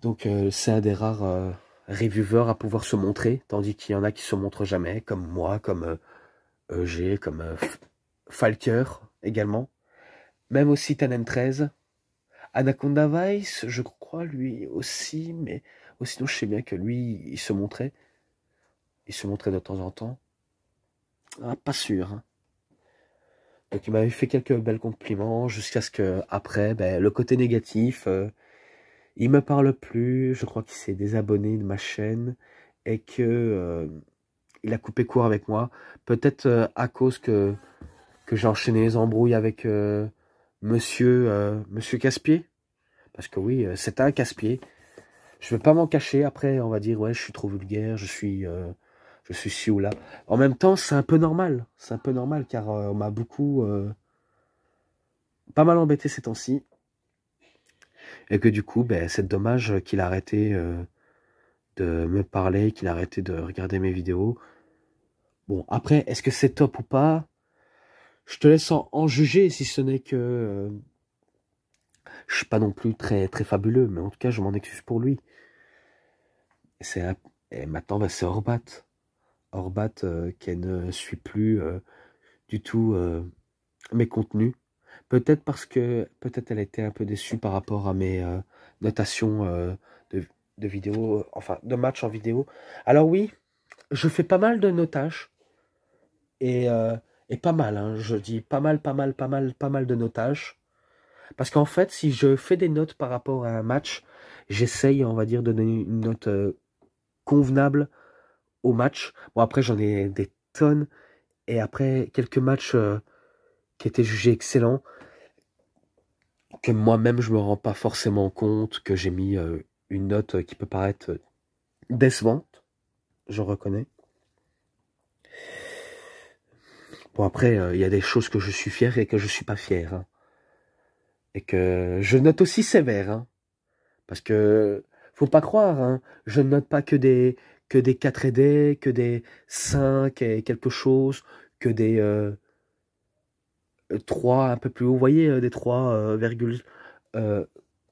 Donc c'est un des rares reviewers à pouvoir se montrer, tandis qu'il y en a qui se montrent jamais, comme moi, comme EG, comme Falker également, même aussi Tanem13. Anaconda Vice, je crois lui aussi, mais sinon je sais bien que lui, il se montrait. Il se montrait de temps en temps. Ah, pas sûr, hein. Donc il m'avait fait quelques belles compliments jusqu'à ce que après, ben, le côté négatif, il me parle plus. Je crois qu'il s'est désabonné de ma chaîne et que il a coupé court avec moi. Peut-être à cause que j'ai enchaîné les embrouilles avec Monsieur Casse-Pied. Parce que oui, c'est un casse-pied. Je vais pas m'en cacher. Après, on va dire ouais, je suis trop vulgaire, je suis ci ou là. En même temps, c'est un peu normal. C'est un peu normal car on m'a beaucoup pas mal embêté ces temps-ci. Et que du coup, ben, c'est dommage qu'il a arrêté de me parler, qu'il a arrêté de regarder mes vidéos. Bon, après, est-ce que c'est top ou pas? Je te laisse en juger, si ce n'est que je suis pas non plus très très fabuleux, mais en tout cas, je m'en excuse pour lui. Et maintenant, ben, c'est Orbat. Orbat qui ne suit plus du tout mes contenus. Peut-être parce que peut-être elle était un peu déçue par rapport à mes notations de vidéos, enfin de matchs en vidéo. Alors oui, je fais pas mal de notage et, euh, et pas mal, hein, je dis pas mal, pas mal, pas mal, pas mal de notage. Parce qu'en fait, si je fais des notes par rapport à un match, j'essaye, on va dire, de donner une note convenable au match. Bon, après, j'en ai des tonnes. Et après, quelques matchs qui étaient jugés excellents, que moi-même, je me rends pas forcément compte que j'ai mis une note qui peut paraître décevante. Je reconnais. Bon, après, il y a des choses que je suis fier et que je suis pas fier. Hein. Et que je note aussi sévère. Hein. Parce que, faut pas croire, hein, je ne note pas que des 4 et des, que des 5 et quelque chose, que des 3 un peu plus haut. Vous voyez, des 3,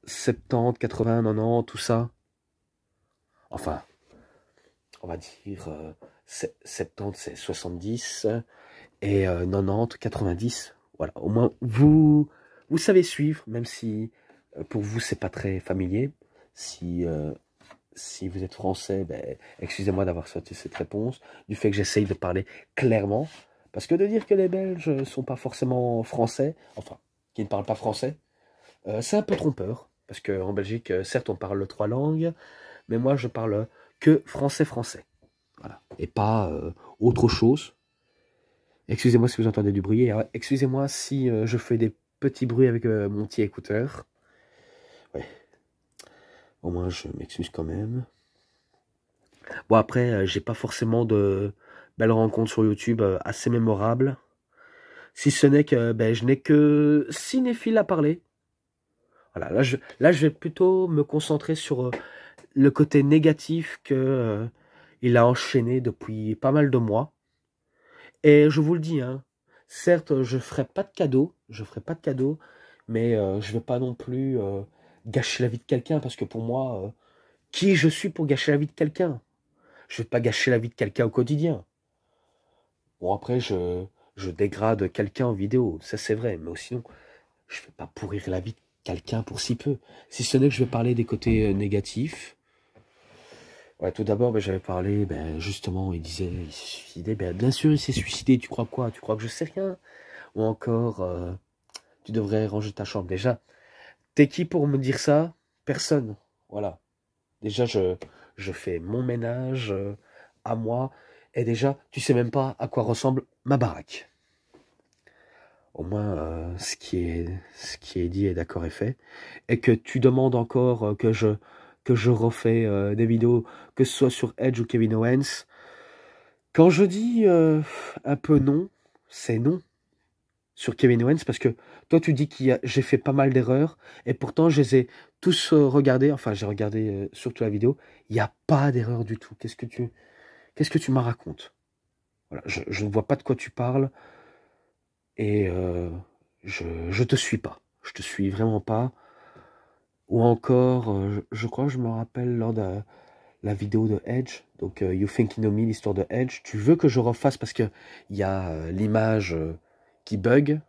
70, 80, 90, tout ça. Enfin, on va dire 70, c'est 70 et 90, 90. Voilà, au moins vous savez suivre, même si pour vous c'est pas très familier. Si vous êtes français, ben, excusez-moi d'avoir sorti cette réponse, du fait que j'essaye de parler clairement, parce que de dire que les Belges sont pas forcément français, enfin, qui ne parlent pas français, c'est un peu trompeur, parce qu'en Belgique, certes, on parle 3 langues, mais moi, je parle que français-français. Voilà. Et pas autre chose. Excusez-moi si vous entendez du bruit. Excusez-moi si je fais des petits bruits avec mon petit écouteur. Ouais. Au moins, je m'excuse quand même. Bon, après, j'ai pas forcément de belles rencontres sur YouTube assez mémorables. Si ce n'est que ben, je n'ai que cinéphile à parler. Voilà, là, je vais plutôt me concentrer sur le côté négatif que il a enchaîné depuis pas mal de mois. Et je vous le dis, hein, certes, je ferai pas de cadeau, mais je vais pas non plus gâcher la vie de quelqu'un, parce que pour moi, qui je suis pour gâcher la vie de quelqu'un? Je vais pas gâcher la vie de quelqu'un au quotidien. Bon, après, je dégrade quelqu'un en vidéo, ça c'est vrai, mais sinon, je vais pas pourrir la vie de quelqu'un pour si peu. Si ce n'est que je vais parler des côtés négatifs. Ouais, tout d'abord, ben, j'avais parlé, ben, justement, il disait, il s'est suicidé. Ben, bien sûr, il s'est suicidé, tu crois quoi? Tu crois que je sais rien? Ou encore, tu devrais ranger ta chambre. Déjà, t'es qui pour me dire ça? Personne. Voilà. Déjà, je fais mon ménage à moi. Et déjà, tu sais même pas à quoi ressemble ma baraque. Au moins, ce qui est dit est d'accord et fait. Et que tu demandes encore que je refais des vidéos, que ce soit sur Edge ou Kevin Owens. Quand je dis un peu non, c'est non sur Kevin Owens, parce que toi tu dis que j'ai fait pas mal d'erreurs, et pourtant je les ai tous regardés, enfin j'ai regardé surtout la vidéo, il n'y a pas d'erreur du tout. Qu'est-ce que tu m'en racontes? Voilà, je ne vois pas de quoi tu parles, et je te suis pas. Je te suis vraiment pas. Ou encore, je crois que je me rappelle lors de la vidéo de Edge, donc You Think You Know Me, l'histoire de Edge, tu veux que je refasse parce que il y a l'image qui bug,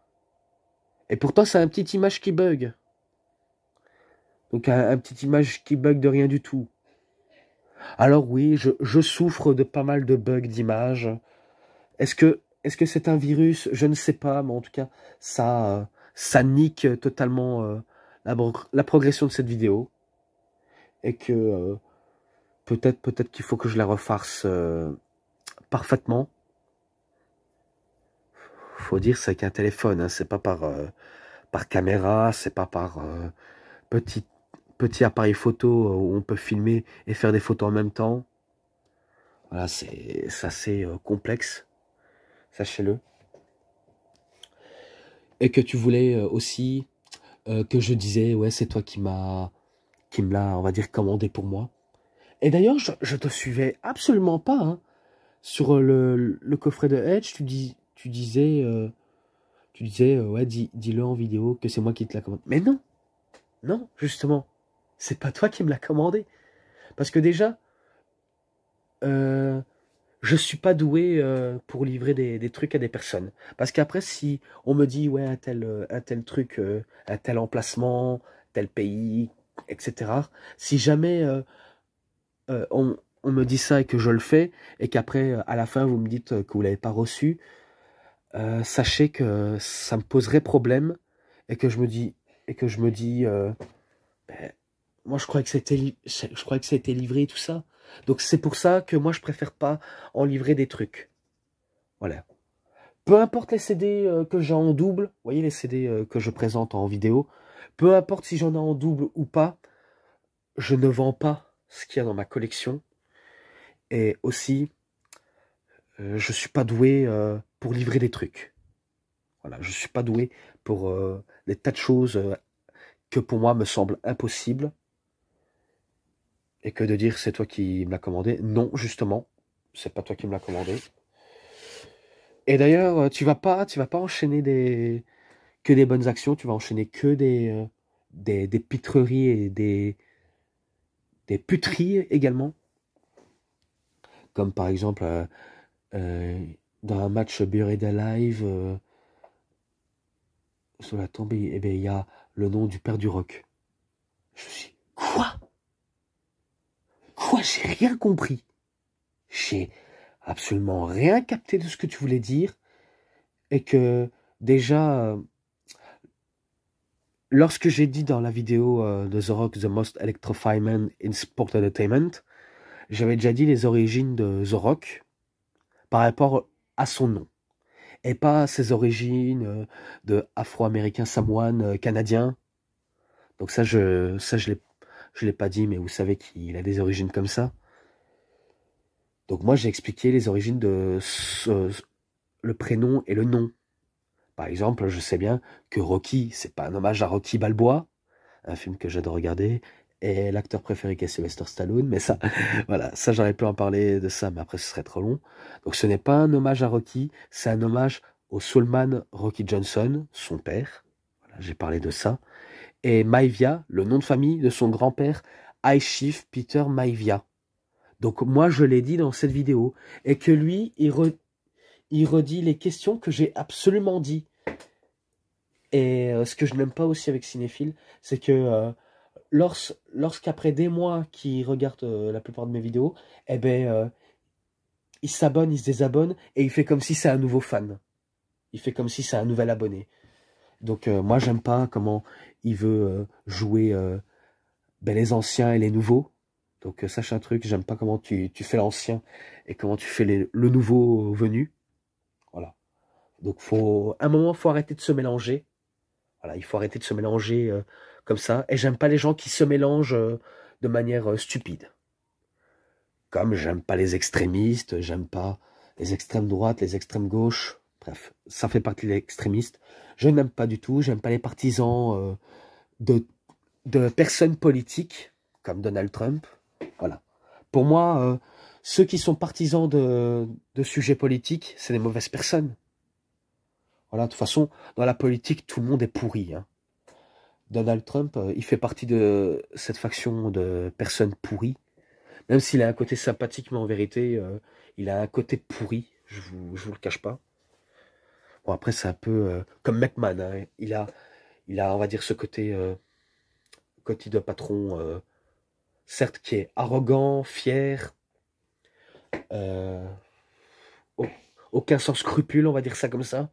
et pourtant c'est une petite image qui bug. Donc un petite image qui bug de rien du tout. Alors oui, je souffre de pas mal de bugs d'image. Est-ce que c'est un virus? Je ne sais pas, mais en tout cas, ça nique totalement la progression de cette vidéo. Et que peut-être qu'il faut que je la refasse parfaitement. Faut dire, c'est avec un téléphone, hein, c'est pas par caméra, c'est pas par petit appareil photo où on peut filmer et faire des photos en même temps. Voilà, c'est assez complexe, sachez-le. Et que tu voulais aussi que je disais, ouais, c'est toi qui me l'a, on va dire, commandé pour moi. Et d'ailleurs, je te suivais absolument pas, hein. Sur le coffret de Edge, tu disais, ouais, dis-le en vidéo que c'est moi qui te l'a commandé. Mais non, non, justement, c'est pas toi qui me l'a commandé. Parce que déjà, euh, je suis pas doué pour livrer des trucs à des personnes. Parce qu'après, si on me dit, ouais, un tel truc, un tel emplacement, tel pays, etc. Si jamais on me dit ça et que je le fais, et qu'après, à la fin, vous me dites que vous l'avez pas reçu, sachez que ça me poserait problème, et que je me dis, ben, moi je croyais que je croyais que c'était livré et tout ça. Donc c'est pour ça que moi je préfère pas en livrer des trucs. Voilà. Peu importe les CD que j'ai en double, vous voyez les CD que je présente en vidéo, peu importe si j'en ai en double ou pas, je ne vends pas ce qu'il y a dans ma collection. Et aussi, je suis pas doué pour livrer des trucs. Voilà, je suis pas doué pour des tas de choses que pour moi me semblent impossibles. Et que de dire c'est toi qui me l'as commandé. Non, justement, c'est pas toi qui me l'as commandé. Et d'ailleurs, tu vas pas enchaîner que des bonnes actions, tu vas enchaîner que des pitreries et des puteries également. Comme par exemple, euh, dans un match Buried Alive, sur la tombe, eh bien, il y a le nom du père du rock. Je suis, quoi? Quoi? J'ai rien compris. J'ai absolument rien capté de ce que tu voulais dire. Et que déjà, lorsque j'ai dit dans la vidéo de The Rock, The Most Electrifying Man in Sport Entertainment, j'avais déjà dit les origines de The Rock par rapport à son nom. Et pas ses origines de afro-américain, samoan, canadien. Donc je l'ai pas dit, mais vous savez qu'il a des origines comme ça. Donc moi, j'ai expliqué les origines de le prénom et le nom. Par exemple, je sais bien que Rocky, c'est pas un hommage à Rocky Balboa, un film que j'adore regarder, et l'acteur préféré qui est Sylvester Stallone, mais ça, voilà, ça j'aurais pu en parler de ça, mais après ce serait trop long. Donc ce n'est pas un hommage à Rocky, c'est un hommage au soulman Rocky Johnson, son père. Voilà, j'ai parlé de ça. Et Maivia, le nom de famille de son grand-père, High Chief Peter Maivia. Donc moi je l'ai dit dans cette vidéo, et que lui, il redit les questions que j'ai absolument dit. Et ce que je n'aime pas aussi avec Cinéphile, c'est que lorsqu'après des mois qu'il regarde la plupart de mes vidéos, eh ben, il s'abonne, il se désabonne, et il fait comme si c'est un nouveau fan. Il fait comme si c'est un nouvel abonné. Donc moi, j'aime pas comment il veut jouer ben, les anciens et les nouveaux. Donc sache un truc, j'aime pas comment tu fais l'ancien et comment tu fais le nouveau venu. Voilà. Donc à un moment, faut arrêter de se mélanger. Voilà, il faut arrêter de se mélanger comme ça. Et j'aime pas les gens qui se mélangent de manière stupide. Comme j'aime pas les extrémistes, j'aime pas les extrêmes droites, les extrêmes gauches. Bref, ça fait partie des extrémistes. Je n'aime pas du tout. J'aime pas les partisans de personnes politiques comme Donald Trump. Voilà. Pour moi, ceux qui sont partisans de sujets politiques, c'est des mauvaises personnes. Voilà, de toute façon, dans la politique, tout le monde est pourri, hein. Donald Trump, il fait partie de cette faction de personnes pourries. Même s'il a un côté sympathique, mais en vérité, il a un côté pourri. Je vous le cache pas. Bon, après, c'est un peu comme McMahon, hein. Il a, on va dire, ce côté quotidien patron, certes qui est arrogant, fier, euh, au- aucun sans scrupule, on va dire ça comme ça.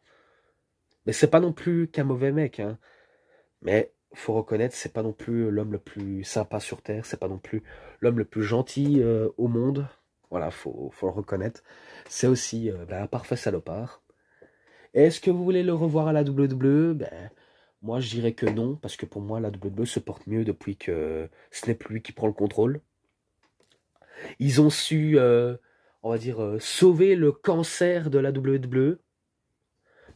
Mais c'est pas non plus qu'un mauvais mec, hein. Mais faut reconnaître, c'est pas non plus l'homme le plus sympa sur Terre, c'est pas non plus l'homme le plus gentil au monde. Voilà, faut le reconnaître. C'est aussi un parfait salopard. Est-ce que vous voulez le revoir à la WWE? Ben, moi, je dirais que non, parce que pour moi, la WWE se porte mieux depuis que ce n'est plus lui qui prend le contrôle. Ils ont su, on va dire, sauver le cancer de la WWE,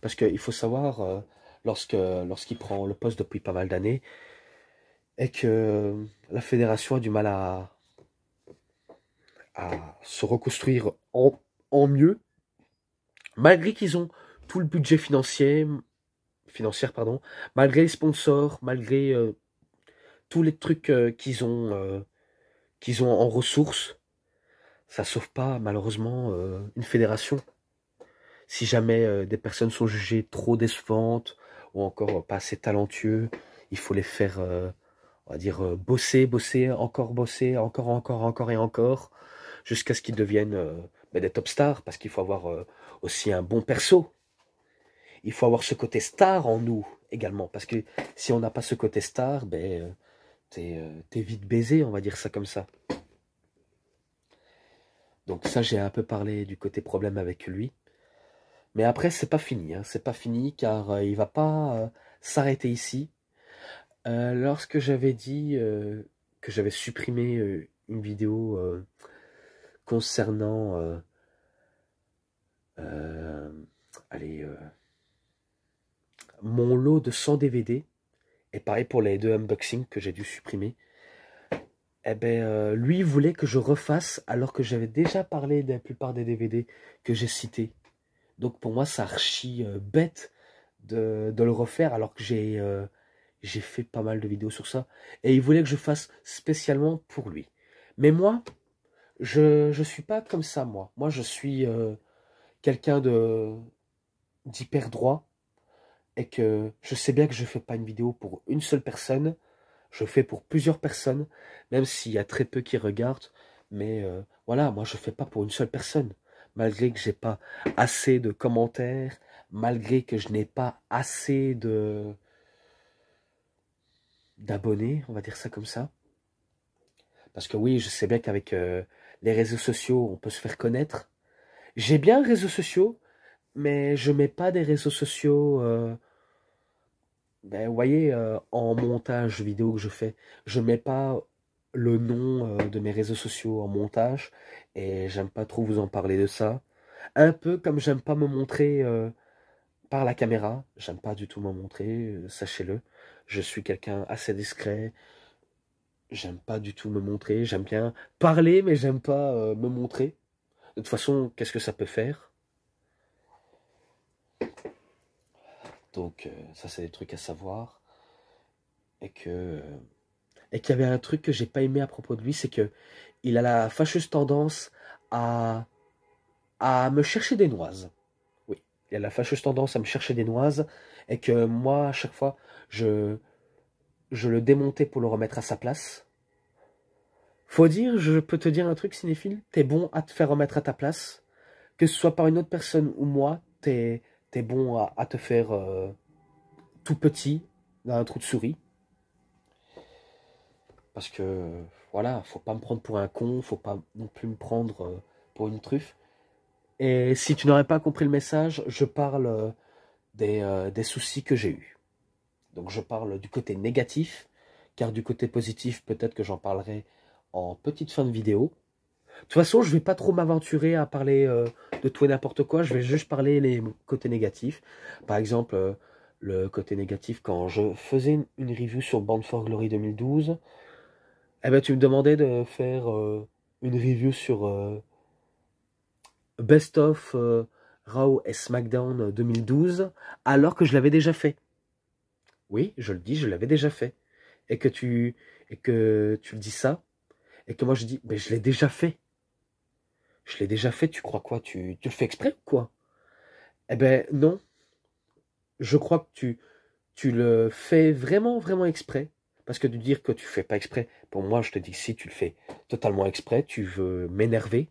parce qu'il faut savoir, lorsqu'il prend le poste depuis pas mal d'années, et que la fédération a du mal à se reconstruire en mieux, malgré qu'ils ont tout le budget financière, pardon, malgré les sponsors, malgré tous les trucs qu'ils ont en ressources, ça sauve pas malheureusement une fédération. Si jamais des personnes sont jugées trop décevantes ou encore pas assez talentueux, il faut les faire, on va dire, bosser, encore et encore, jusqu'à ce qu'ils deviennent des top stars, parce qu'il faut avoir aussi un bon perso. Il faut avoir ce côté star en nous également, parce que si on n'a pas ce côté star, t'es vite baisé, on va dire ça comme ça. Donc ça, j'ai un peu parlé du côté problème avec lui. Mais après, c'est pas fini, hein. C'est pas fini, car il va pas s'arrêter ici. Lorsque j'avais dit que j'avais supprimé une vidéo concernant euh, allez, mon lot de 100 DVD, et pareil pour les 2 unboxings que j'ai dû supprimer, eh ben, lui voulait que je refasse alors que j'avais déjà parlé de la plupart des DVD que j'ai cités. Donc pour moi, c'est archi bête de le refaire alors que j'ai fait pas mal de vidéos sur ça. Et il voulait que je fasse spécialement pour lui. Mais moi, je suis pas comme ça, moi. Moi, je suis quelqu'un d'hyper droit. Et que je sais bien que je fais pas une vidéo pour une seule personne. Je fais pour plusieurs personnes. Même s'il y a très peu qui regardent. Mais voilà, moi, je fais pas pour une seule personne. Malgré que j'ai pas assez de commentaires. Malgré que je n'ai pas assez d'abonnés, on va dire ça comme ça. Parce que oui, je sais bien qu'avec les réseaux sociaux, on peut se faire connaître. J'ai bien les réseaux sociaux, mais je mets pas des réseaux sociaux, vous voyez, en montage vidéo que je fais. Je mets pas le nom de mes réseaux sociaux en montage, et j'aime pas trop vous en parler de ça. Un peu comme j'aime pas me montrer par la caméra, j'aime pas du tout me montrer, sachez-le. Je suis quelqu'un assez discret. J'aime pas du tout me montrer, j'aime bien parler, mais j'aime pas me montrer. De toute façon, qu'est-ce que ça peut faire? Donc, ça, c'est des trucs à savoir. Et et qu'il y avait un truc que j'ai pas aimé à propos de lui, c'est que il a la fâcheuse tendance à, à me chercher des noises. Oui, il a la fâcheuse tendance à me chercher des noises, et que moi, à chaque fois, je, je le démontais pour le remettre à sa place. Faut dire, je peux te dire un truc, cinéphile, t'es bon à te faire remettre à ta place. Que ce soit par une autre personne ou moi, t'es bon à te faire tout petit dans un trou de souris. Parce que, voilà, faut pas me prendre pour un con, faut pas non plus me prendre pour une truffe. Et si tu n'aurais pas compris le message, je parle des soucis que j'ai eus. Donc je parle du côté négatif, car du côté positif, peut-être que j'en parlerai en petite fin de vidéo. De toute façon, je vais pas trop m'aventurer à parler de tout et n'importe quoi. Je vais juste parler les côtés négatifs. Par exemple, le côté négatif, quand je faisais une review sur Bound for Glory 2012, eh ben, tu me demandais de faire une review sur Best of Raw et SmackDown 2012, alors que je l'avais déjà fait. Oui, je le dis, je l'avais déjà fait. Et et que tu le dis ça, et que moi je dis, ben, je l'ai déjà fait. Je l'ai déjà fait, tu crois quoi? Tu le fais exprès ou quoi? Eh ben non, je crois que tu le fais vraiment, vraiment exprès. Parce que de dire que tu fais pas exprès, pour moi, je te dis si tu le fais totalement exprès, tu veux m'énerver,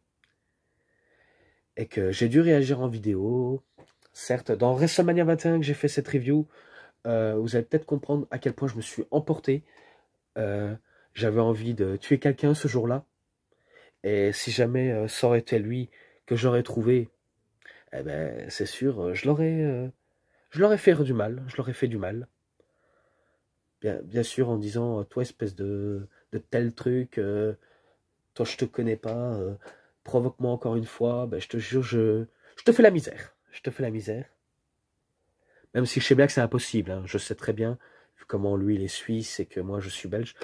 et que j'ai dû réagir en vidéo. Certes, dans WrestleMania 21 que j'ai fait cette review, vous allez peut-être comprendre à quel point je me suis emporté. J'avais envie de tuer quelqu'un ce jour-là. Et si jamais ça aurait été lui que j'aurais trouvé, eh ben, c'est sûr, je l'aurais fait du mal. Je l'aurais fait du mal. Bien sûr, en disant, toi, espèce de tel truc, toi, je te connais pas, provoque-moi encore une fois, ben, je te jure, je te fais la misère. Je te fais la misère. Même si je sais bien que c'est impossible, hein. Je sais très bien comment lui il est suisse et que moi je suis belge.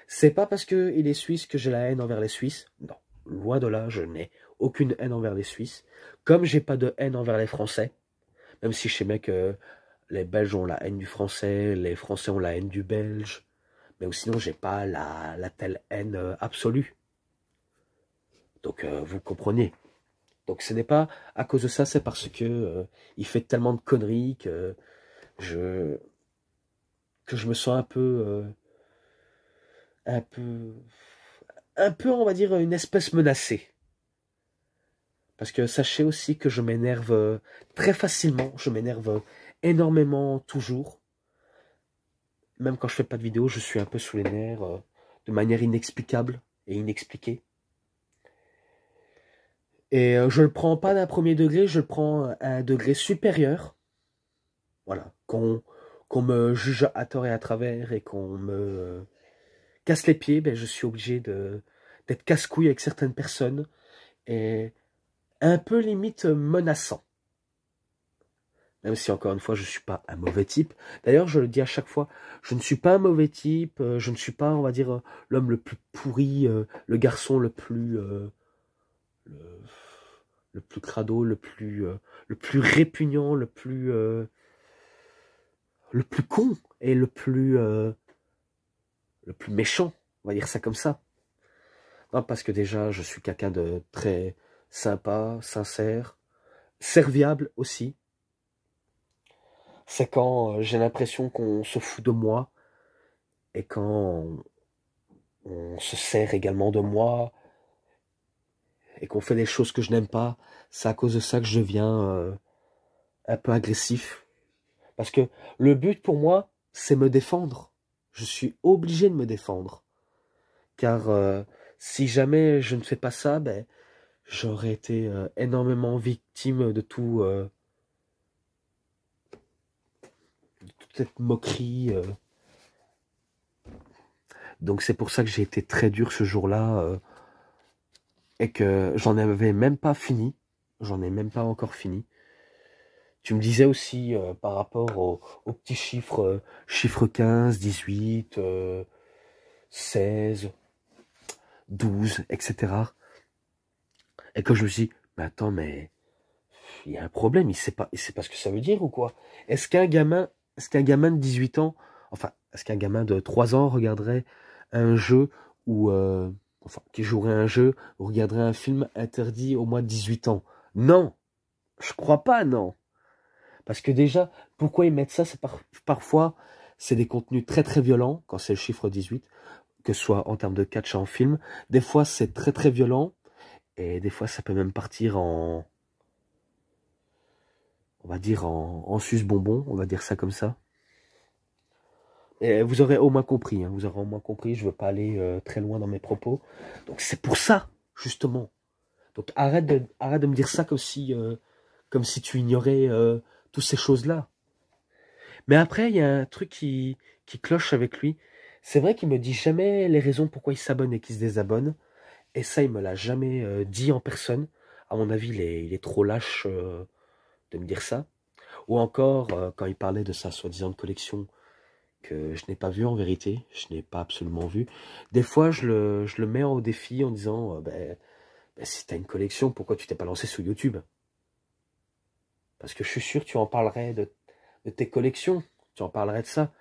C'est pas parce qu'il est suisse que j'ai la haine envers les Suisses. Non, loin de là, je n'ai aucune haine envers les Suisses. Comme j'ai pas de haine envers les Français, même si je sais bien que les Belges ont la haine du Français, les Français ont la haine du Belge, mais sinon j'ai pas la telle haine absolue. Donc vous comprenez. Donc ce n'est pas à cause de ça, c'est parce que il fait tellement de conneries je, que je me sens un peu, on va dire, une espèce menacée. Parce que sachez aussi que je m'énerve très facilement, je m'énerve énormément toujours. Même quand je fais pas de vidéo, je suis un peu sous les nerfs, de manière inexplicable et inexpliquée. Et je le prends pas d'un premier degré, je le prends à un degré supérieur. Voilà, qu'on me juge à tort et à travers et qu'on me casse les pieds, ben, je suis obligé d'être casse-couille avec certaines personnes et un peu limite menaçant. Même si encore une fois je ne suis pas un mauvais type. D'ailleurs je le dis à chaque fois, je ne suis pas un mauvais type, je ne suis pas, on va dire, l'homme le plus pourri, le garçon le, le plus crado, le plus répugnant, le plus con et le plus méchant, on va dire ça comme ça. Non, parce que déjà, je suis quelqu'un de très sympa, sincère, serviable aussi. C'est quand j'ai l'impression qu'on se fout de moi et quand on se sert également de moi et qu'on fait des choses que je n'aime pas. C'est à cause de ça que je deviens un peu agressif. Parce que le but pour moi, c'est me défendre. Je suis obligé de me défendre. Car si jamais je ne fais pas ça, ben, j'aurais été énormément victime de toute cette moquerie. Donc c'est pour ça que j'ai été très dur ce jour-là et que j'en avais même pas fini. J'en ai même pas encore fini. Tu me disais aussi par rapport aux petits chiffres, chiffres 15, 18, 16, 12, etc. Et que je me suis dit, mais attends, mais il y a un problème, il sait pas ce que ça veut dire ou quoi? Est-ce qu'un gamin de 18 ans, enfin, est-ce qu'un gamin de 3 ans regarderait un jeu ou enfin, qui jouerait un jeu ou regarderait un film interdit au moins de 18 ans? Non, je crois pas, non. Parce que déjà, pourquoi ils mettent ça? C'est parfois, c'est des contenus très très violents, quand c'est le chiffre 18, que ce soit en termes de catch en film. Des fois, c'est très très violent, et des fois, ça peut même partir on va dire en suce-bonbon, on va dire ça comme ça. Et vous aurez au moins compris, hein, vous aurez au moins compris, je veux pas aller très loin dans mes propos. Donc c'est pour ça, justement. Donc arrête de me dire ça comme si tu ignorais toutes ces choses-là. Mais après, il y a un truc qui cloche avec lui. C'est vrai qu'il me dit jamais les raisons pourquoi il s'abonne et qu'il se désabonne. Et ça, il me l'a jamais dit en personne. À mon avis, il est trop lâche de me dire ça. Ou encore, quand il parlait de sa soi-disant collection que je n'ai pas vue en vérité, je n'ai pas absolument vu. Des fois, je le mets au défi en disant, si tu as une collection, pourquoi tu t'es pas lancé sur YouTube? Parce que je suis sûr que tu en parlerais de tes collections, tu en parlerais de ça.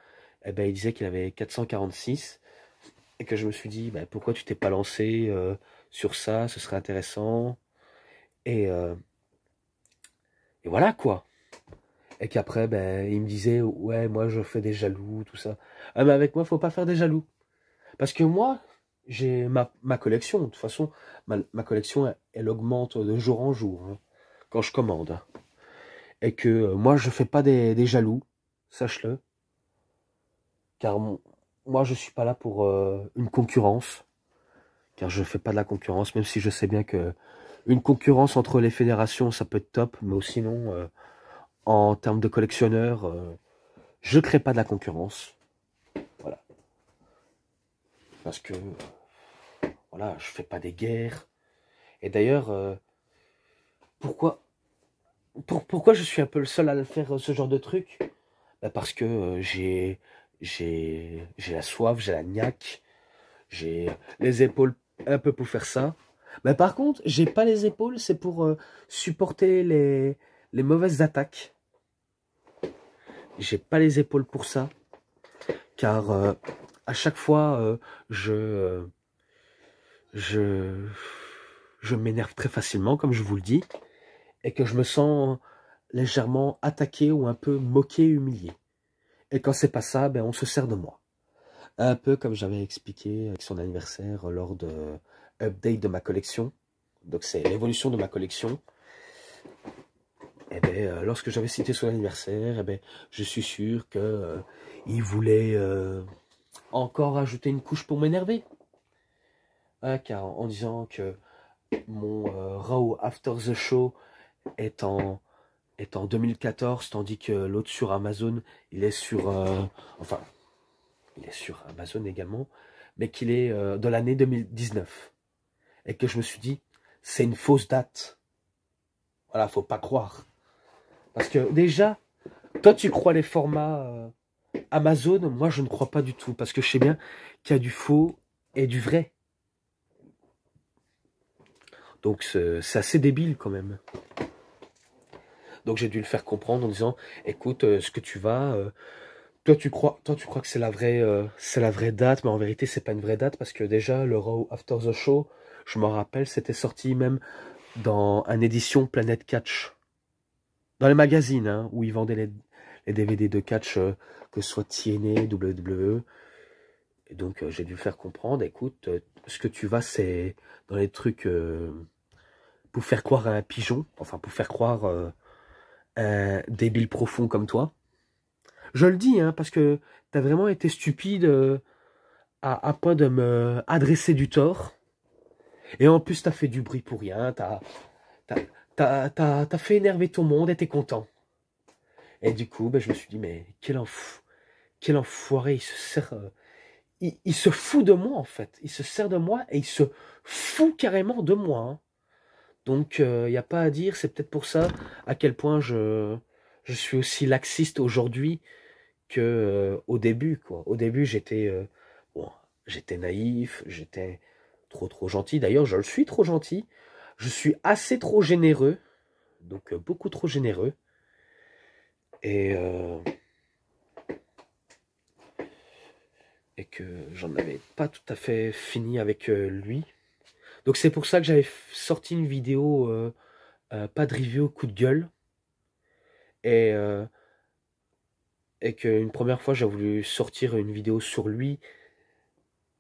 Eh ben, il disait qu'il avait 446 et que je me suis dit, pourquoi tu t'es pas lancé sur ça, ce serait intéressant. Et voilà quoi. Et qu'après, ben, il me disait, ouais, moi, je fais des jaloux, tout ça. Ah, mais avec moi, faut pas faire des jaloux. Parce que moi, j'ai ma collection. De toute façon, ma collection, elle augmente de jour en jour, hein, quand je commande. Et que moi, je fais pas des jaloux, sache-le. Car moi, je suis pas là pour une concurrence. Car je fais pas de la concurrence, même si je sais bien que une concurrence entre les fédérations, ça peut être top. Mais sinon, en termes de collectionneur, je crée pas de la concurrence. Voilà. Parce que, voilà, je fais pas des guerres. Et d'ailleurs, pourquoi, pourquoi je suis un peu le seul à faire ce genre de truc? Bah parce que j'ai la soif, j'ai la niaque, j'ai les épaules un peu pour faire ça. Mais par contre, j'ai pas les épaules, c'est pour supporter les mauvaises attaques. J'ai pas les épaules pour ça, car à chaque fois, je, je m'énerve très facilement, comme je vous le dis, et que je me sens légèrement attaqué ou un peu moqué, humilié. Et quand c'est pas ça, ben on se sert de moi. Un peu comme j'avais expliqué avec son anniversaire lors de update de ma collection. Donc c'est l'évolution de ma collection. Et ben lorsque j'avais cité son anniversaire, et ben je suis sûr que il voulait encore ajouter une couche pour m'énerver. Car en disant que mon Raw After the Show est en 2014, tandis que l'autre sur Amazon, il est sur enfin, il est sur Amazon également, mais qu'il est de l'année 2019. Et que je me suis dit, c'est une fausse date. Voilà, faut pas croire. Parce que déjà, toi tu crois les formats Amazon, moi je ne crois pas du tout. Parce que je sais bien qu'il y a du faux et du vrai. Donc c'est assez débile quand même. Donc j'ai dû le faire comprendre en disant, écoute, ce que tu vas... toi tu crois que c'est la vraie date, mais en vérité c'est pas une vraie date parce que déjà le Raw After the Show, je m'en rappelle, c'était sorti même dans une édition Planet Catch, dans les magazines hein, où ils vendaient les DVD de catch, que ce soit TNA, WWE. Et donc j'ai dû faire comprendre, écoute, ce que tu vas c'est dans les trucs pour faire croire à un pigeon, enfin pour faire croire un débile profond comme toi. Je le dis, hein, parce que t'as vraiment été stupide à point de me adresser du tort. Et en plus, t'as fait du bruit pour rien. T'as fait énerver tout le monde et t'es content. Et du coup, ben, je me suis dit, mais quel enfoiré, il se sert... il se fout de moi, en fait. Il se sert de moi et il se fout carrément de moi. Hein. Donc, il n'y a pas à dire. C'est peut-être pour ça à quel point je suis aussi laxiste aujourd'hui que au début quoi. Au début j'étais bon, j'étais naïf, j'étais trop gentil. D'ailleurs, je le suis trop gentil. Je suis assez trop généreux, donc beaucoup trop généreux. Et que j'en avais pas tout à fait fini avec lui. Donc c'est pour ça que j'avais sorti une vidéo pas de review, coup de gueule. Et qu'une première fois j'ai voulu sortir une vidéo sur lui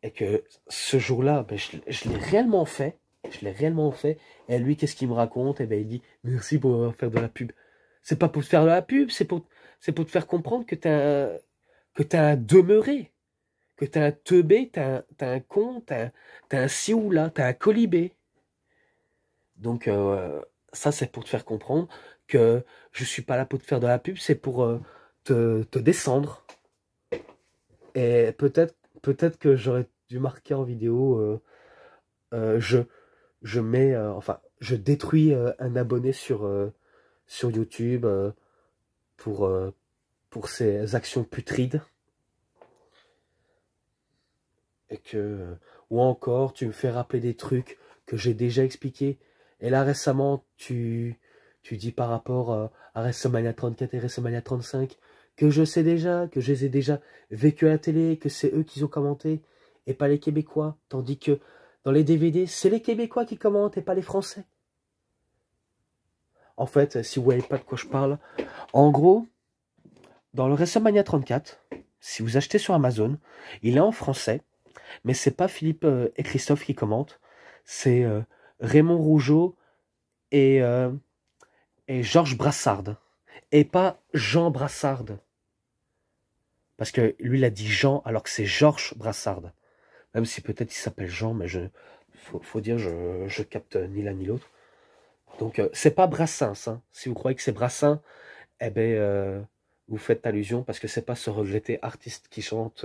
et que ce jour-là, ben, je l'ai réellement fait. Je l'ai réellement fait. Et lui, qu'est-ce qu'il me raconte? Et ben, il dit, merci pour faire de la pub. C'est pas pour te faire de la pub, c'est pour te faire comprendre que t'es un demeuré. Que t'es un teubé, t'es un con, t'es un ci ou là, t'es un colibé. Donc, ça, c'est pour te faire comprendre que je suis pas là pour te faire de la pub, c'est pour te descendre. Et peut-être que j'aurais dû marquer en vidéo, euh, je, je mets, enfin, je détruis un abonné sur YouTube pour, euh, pour ses actions putrides. Et que, ou encore, tu me fais rappeler des trucs que j'ai déjà expliqués. Et là, récemment, tu dis par rapport à WrestleMania 34 et WrestleMania 35 que je sais déjà, que je les ai déjà vécu à la télé, que c'est eux qui ont commenté et pas les Québécois. Tandis que dans les DVD, c'est les Québécois qui commentent et pas les Français. En fait, si vous voyez pas de quoi je parle, en gros, dans le WrestleMania 34, si vous achetez sur Amazon, il est en français, mais c'est pas Philippe et Christophe qui commentent, c'est Raymond Rougeau et, euh, et Georges Brassard, et pas Jean Brassard, parce que lui il a dit Jean alors que c'est Georges Brassard, même si peut-être il s'appelle Jean, mais faut dire je capte ni l'un ni l'autre. Donc c'est pas Brassens, hein. Si vous croyez que c'est Brassin, eh ben vous faites allusion parce que c'est pas ce regretté artiste qui chante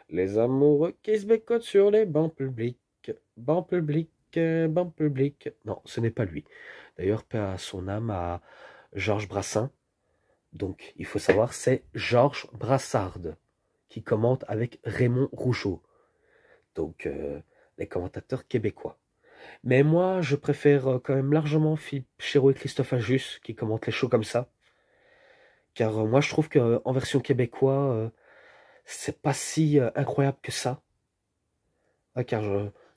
les amoureux qui se bécotent sur les bancs publics, bancs publics, bancs publics. Non, ce n'est pas lui. D'ailleurs, paix à son âme à Georges Brassens. Donc, il faut savoir, c'est Georges Brassard qui commente avec Raymond Rougeau. Donc, les commentateurs québécois. Mais moi, je préfère quand même largement Philippe Chéreau et Christophe Ajus qui commentent les shows comme ça. Car moi, je trouve qu'en version québécois, c'est pas si incroyable que ça. Ah, car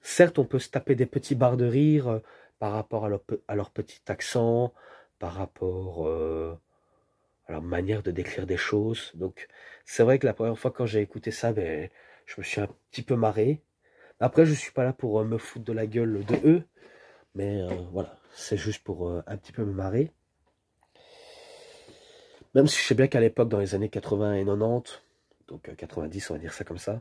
certes, on peut se taper des petits barres de rire par rapport à leur petit accent, par rapport à leur manière de décrire des choses. Donc, c'est vrai que la première fois quand j'ai écouté ça, ben, je me suis un petit peu marré. Après, je suis pas là pour me foutre de la gueule de eux, mais voilà, c'est juste pour un petit peu me marrer. Même si je sais bien qu'à l'époque, dans les années 80 et 90, donc 90, on va dire ça comme ça,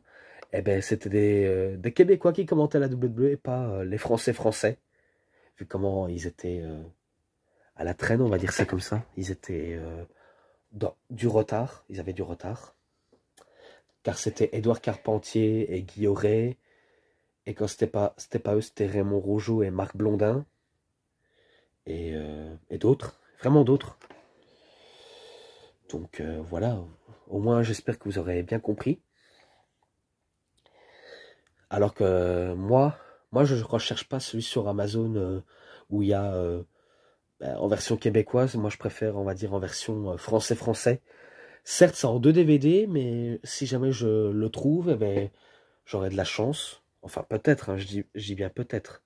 eh ben, c'était des Québécois qui commentaient la WWE et pas les Français, vu comment ils étaient à la traîne, on va dire ça comme ça. Ils étaient dans du retard, ils avaient du retard, car c'était Édouard Carpentier et Guy Auret, et quand c'était pas eux, c'était Raymond Rougeau et Marc Blondin, et d'autres, vraiment d'autres. Donc voilà, au moins j'espère que vous aurez bien compris. Alors que moi je ne recherche pas celui sur Amazon où il y a en version québécoise. Moi je préfère, on va dire, en version français. Certes, c'est en 2 DVD, mais si jamais je le trouve, eh ben, j'aurai de la chance. Enfin, peut-être, hein, je dis bien peut-être.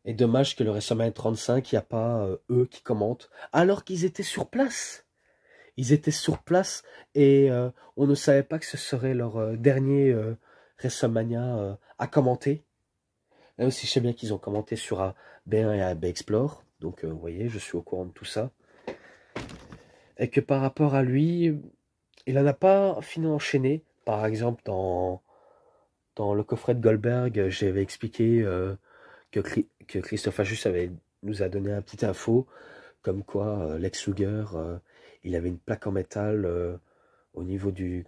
Et dommage que le WrestleMania 35, il n'y a pas eux qui commentent, alors qu'ils étaient sur place. Ils étaient sur place et on ne savait pas que ce serait leur dernier WrestleMania à commenter. Même si je sais bien qu'ils ont commenté sur AB1 et AB Explore. Donc vous voyez, je suis au courant de tout ça. Et que par rapport à lui, il n'en a pas fini d'enchaîner. Par exemple, dans le coffret de Goldberg, j'avais expliqué que Christophe Ajus nous a donné un petit info, comme quoi Lex Luger, il avait une plaque en métal au niveau du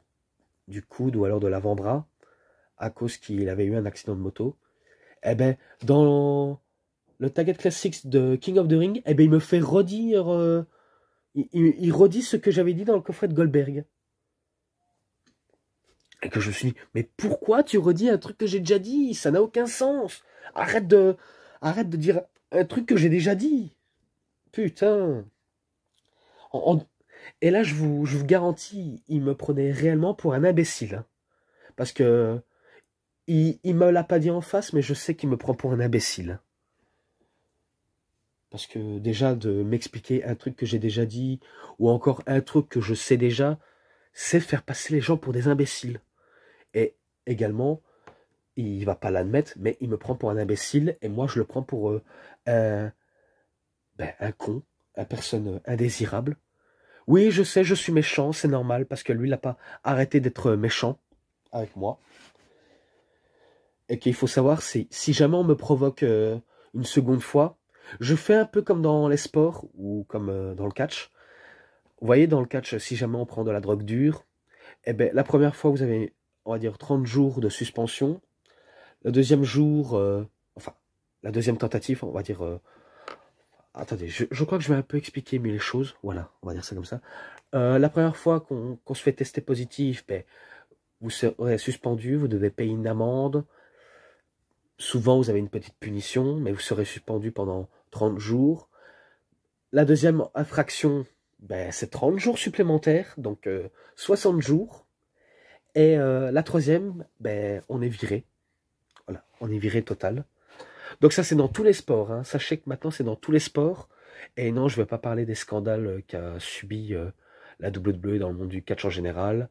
coude ou alors de l'avant-bras, à cause qu'il avait eu un accident de moto. Eh ben, dans le Target Classics de King of the Ring, eh ben, il me fait redire, il redit ce que j'avais dit dans le coffret de Goldberg. Et que je me suis dit, mais pourquoi tu redis un truc que j'ai déjà dit? Ça n'a aucun sens. Arrête de dire un truc que j'ai déjà dit. Putain. Et là, je vous garantis, il me prenait réellement pour un imbécile. Hein. Parce que il me l'a pas dit en face, mais je sais qu'il me prend pour un imbécile. Parce que déjà, de m'expliquer un truc que j'ai déjà dit, ou encore un truc que je sais déjà, c'est faire passer les gens pour des imbéciles. Et également, il va pas l'admettre, mais il me prend pour un imbécile, et moi je le prends pour un con, une personne indésirable. Oui, je sais, je suis méchant, c'est normal, parce que lui, il n'a pas arrêté d'être méchant avec moi. Et qu'il faut savoir, c'est si jamais on me provoque une seconde fois, je fais un peu comme dans les sports, ou comme dans le catch. Vous voyez, dans le catch, si jamais on prend de la drogue dure, eh ben, la première fois, vous avez, on va dire, 30 jours de suspension. Le deuxième jour, enfin, la deuxième tentative, on va dire... attendez, je crois que je vais un peu expliquer mieux les choses. Voilà, on va dire ça comme ça. La première fois qu'on se fait tester positif, ben, vous serez suspendu, vous devez payer une amende. Souvent, vous avez une petite punition, mais vous serez suspendu pendant 30 jours. La deuxième infraction, ben, c'est 30 jours supplémentaires, donc 60 jours. Et la troisième, ben, on est viré. Voilà, on est viré total. Donc ça, c'est dans tous les sports. Hein. Sachez que maintenant, c'est dans tous les sports. Et non, je ne vais pas parler des scandales qu'a subi la WWE dans le monde du catch en général.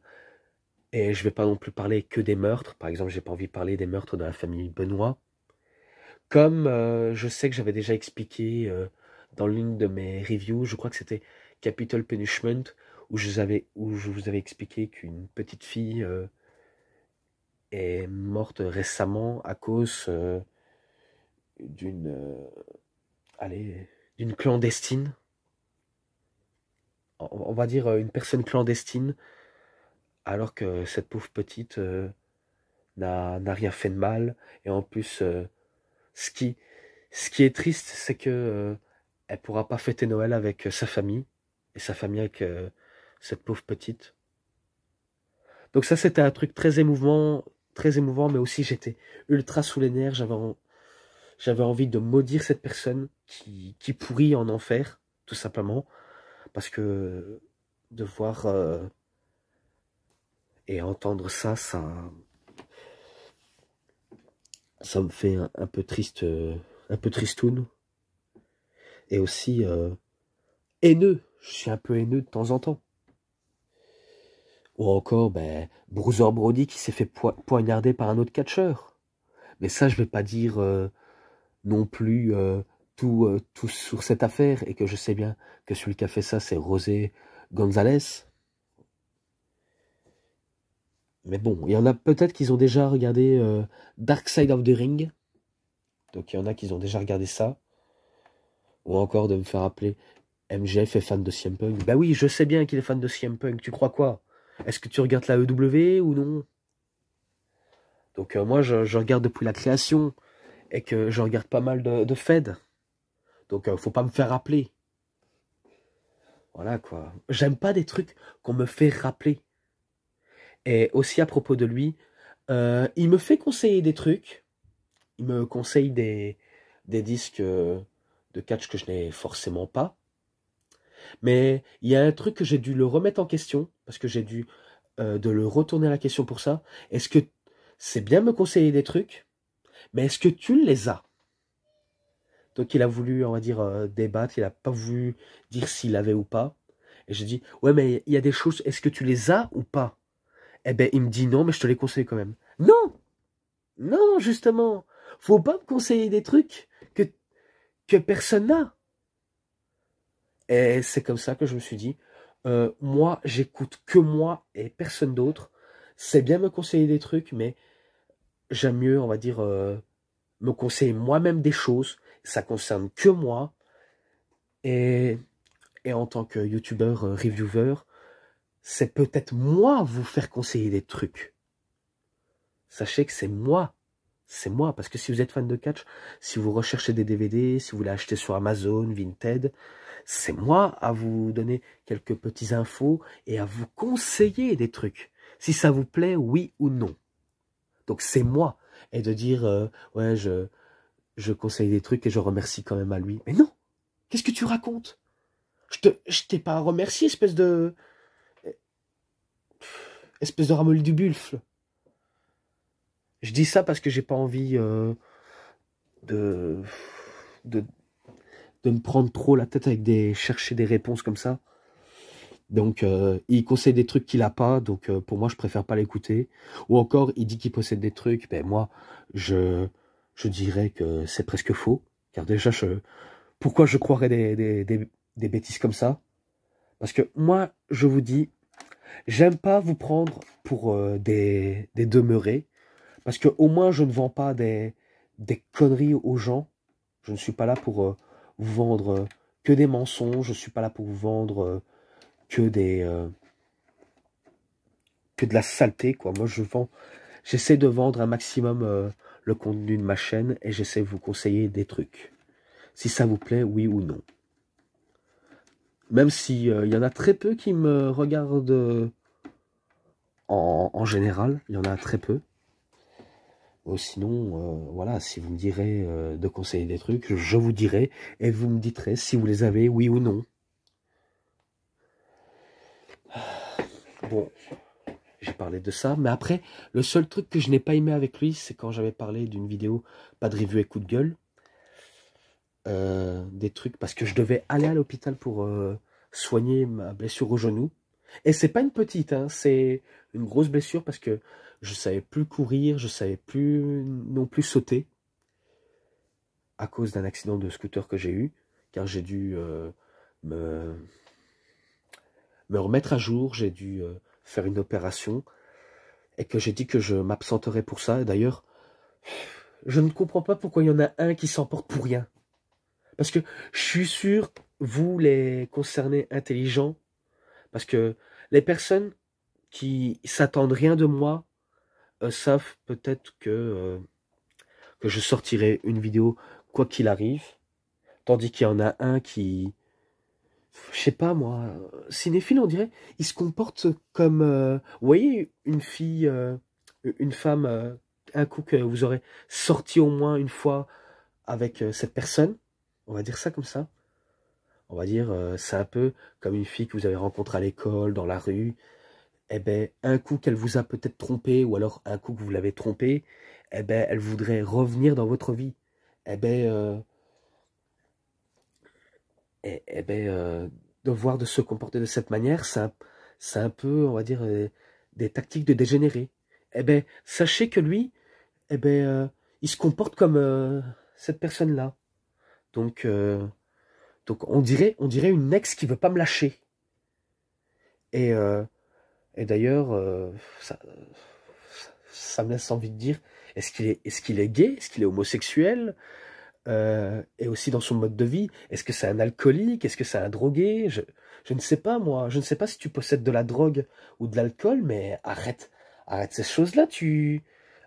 Et je ne vais pas non plus parler que des meurtres. Par exemple, j'ai pas envie de parler des meurtres de la famille Benoît. Comme je sais que j'avais déjà expliqué dans l'une de mes reviews, je crois que c'était Capital Punishment, où je vous avais expliqué qu'une petite fille est morte récemment à cause d'une allez, d'une clandestine. On va dire une personne clandestine, alors que cette pauvre petite n'a rien fait de mal. Et en plus, ce qui, ce qui est triste, c'est que elle pourra pas fêter Noël avec sa famille, et sa famille avec cette pauvre petite. Donc ça, c'était un truc très émouvant, mais aussi j'étais ultra sous les nerfs. J'avais envie de maudire cette personne qui pourrit en enfer, tout simplement, parce que de voir et entendre ça, ça me fait un peu triste, un peu tristoun, et aussi haineux. Je suis un peu haineux de temps en temps. Ou encore, ben, Bruiser Brody qui s'est fait poignarder par un autre catcheur. Mais ça, je vais pas dire non plus tout sur cette affaire, et que je sais bien que celui qui a fait ça, c'est José González. Mais bon, il y en a peut-être qui ont déjà regardé Dark Side of the Ring. Donc il y en a qui ont déjà regardé ça. Ou encore de me faire appeler MJF est fan de CM Punk. Bah oui, je sais bien qu'il est fan de CM Punk. Tu crois quoi? Est-ce que tu regardes la EW ou non? Donc moi, je regarde depuis la création. Et que je regarde pas mal de Fed. Donc faut pas me faire rappeler. Voilà quoi. J'aime pas des trucs qu'on me fait rappeler. Et aussi à propos de lui, il me fait conseiller des trucs. Il me conseille des disques de catch que je n'ai forcément pas. Mais il y a un truc que j'ai dû le remettre en question, parce que j'ai dû de le retourner à la question pour ça. Est-ce que c'est bien de me conseiller des trucs, mais est-ce que tu les as? Donc il a voulu, on va dire, débattre, il n'a pas voulu dire s'il avait ou pas. Et j'ai dit, ouais, mais il y a des choses, est-ce que tu les as ou pas? Eh ben, il me dit non, mais je te les conseille quand même. Non! Non, justement! Faut pas me conseiller des trucs que personne n'a. Et c'est comme ça que je me suis dit, moi, j'écoute que moi et personne d'autre. C'est bien me conseiller des trucs, mais j'aime mieux, on va dire, me conseiller moi-même des choses. Ça concerne que moi. Et, et en tant que youtubeur, reviewer, c'est peut-être moi vous faire conseiller des trucs. Sachez que c'est moi. C'est moi, parce que si vous êtes fan de catch, si vous recherchez des DVD, si vous voulez acheter sur Amazon, Vinted, c'est moi à vous donner quelques petites infos et à vous conseiller des trucs. Si ça vous plaît, oui ou non. Donc c'est moi. Et de dire, ouais, je conseille des trucs et je remercie quand même à lui. Mais non! Qu'est-ce que tu racontes? Je t'ai pas remercié, espèce de ramolli du buffle. Je dis ça parce que j'ai pas envie de, de, de me prendre trop la tête avec chercher des réponses comme ça. Donc, il conseille des trucs qu'il a pas, donc pour moi, je préfère pas l'écouter. Ou encore, il dit qu'il possède des trucs, ben moi, je dirais que c'est presque faux. Car déjà, pourquoi je croirais des bêtises comme ça? Parce que moi, je vous dis, j'aime pas vous prendre pour des demeurés. Parce que au moins, je ne vends pas des conneries aux gens. Je ne suis pas là pour vous vendre que des mensonges. Je ne suis pas là pour vous vendre que de la saleté, quoi. Moi, j'essaie de vendre un maximum le contenu de ma chaîne et j'essaie de vous conseiller des trucs. Si ça vous plaît, oui ou non. Même si y en a très peu qui me regardent en général, il y en a très peu. Sinon, voilà, si vous me direz de conseiller des trucs, je vous dirai et vous me direz si vous les avez, oui ou non. Bon, j'ai parlé de ça, mais après, le seul truc que je n'ai pas aimé avec lui, c'est quand j'avais parlé d'une vidéo, pas de review et coup de gueule. des trucs parce que je devais aller à l'hôpital pour soigner ma blessure au genou. Et c'est pas une petite, hein, c'est une grosse blessure parce que je savais plus courir, je savais plus non plus sauter à cause d'un accident de scooter que j'ai eu, car j'ai dû me, me remettre à jour, j'ai dû faire une opération et que j'ai dit que je m'absenterais pour ça. Et d'ailleurs, je ne comprends pas pourquoi il y en a un qui s'emporte pour rien. Parce que je suis sûr, vous les concernés intelligents, parce que les personnes qui s'attendent rien de moi savent peut-être que je sortirai une vidéo quoi qu'il arrive, tandis qu'il y en a un qui, je sais pas moi, cinéphile on dirait, il se comporte comme, vous voyez une fille, une femme, un coup que vous aurez sorti au moins une fois avec cette personne, on va dire ça comme ça. On va dire, c'est un peu comme une fille que vous avez rencontrée à l'école, dans la rue. Eh ben, un coup qu'elle vous a peut-être trompé, ou alors un coup que vous l'avez trompé, eh ben, elle voudrait revenir dans votre vie. Eh ben, devoir de se comporter de cette manière, c'est un peu, on va dire, des tactiques de dégénérer. Eh ben, sachez que lui, eh ben, il se comporte comme cette personne-là. Donc, on dirait une ex qui veut pas me lâcher. Et, euh, et d'ailleurs, ça me laisse envie de dire, est-ce qu'il est gay? Est-ce qu'il est homosexuel? Et aussi dans son mode de vie, est-ce que c'est un alcoolique? Est-ce que c'est un drogué? Je ne sais pas, moi. Je ne sais pas si tu possèdes de la drogue ou de l'alcool, mais arrête. Arrête ces choses-là.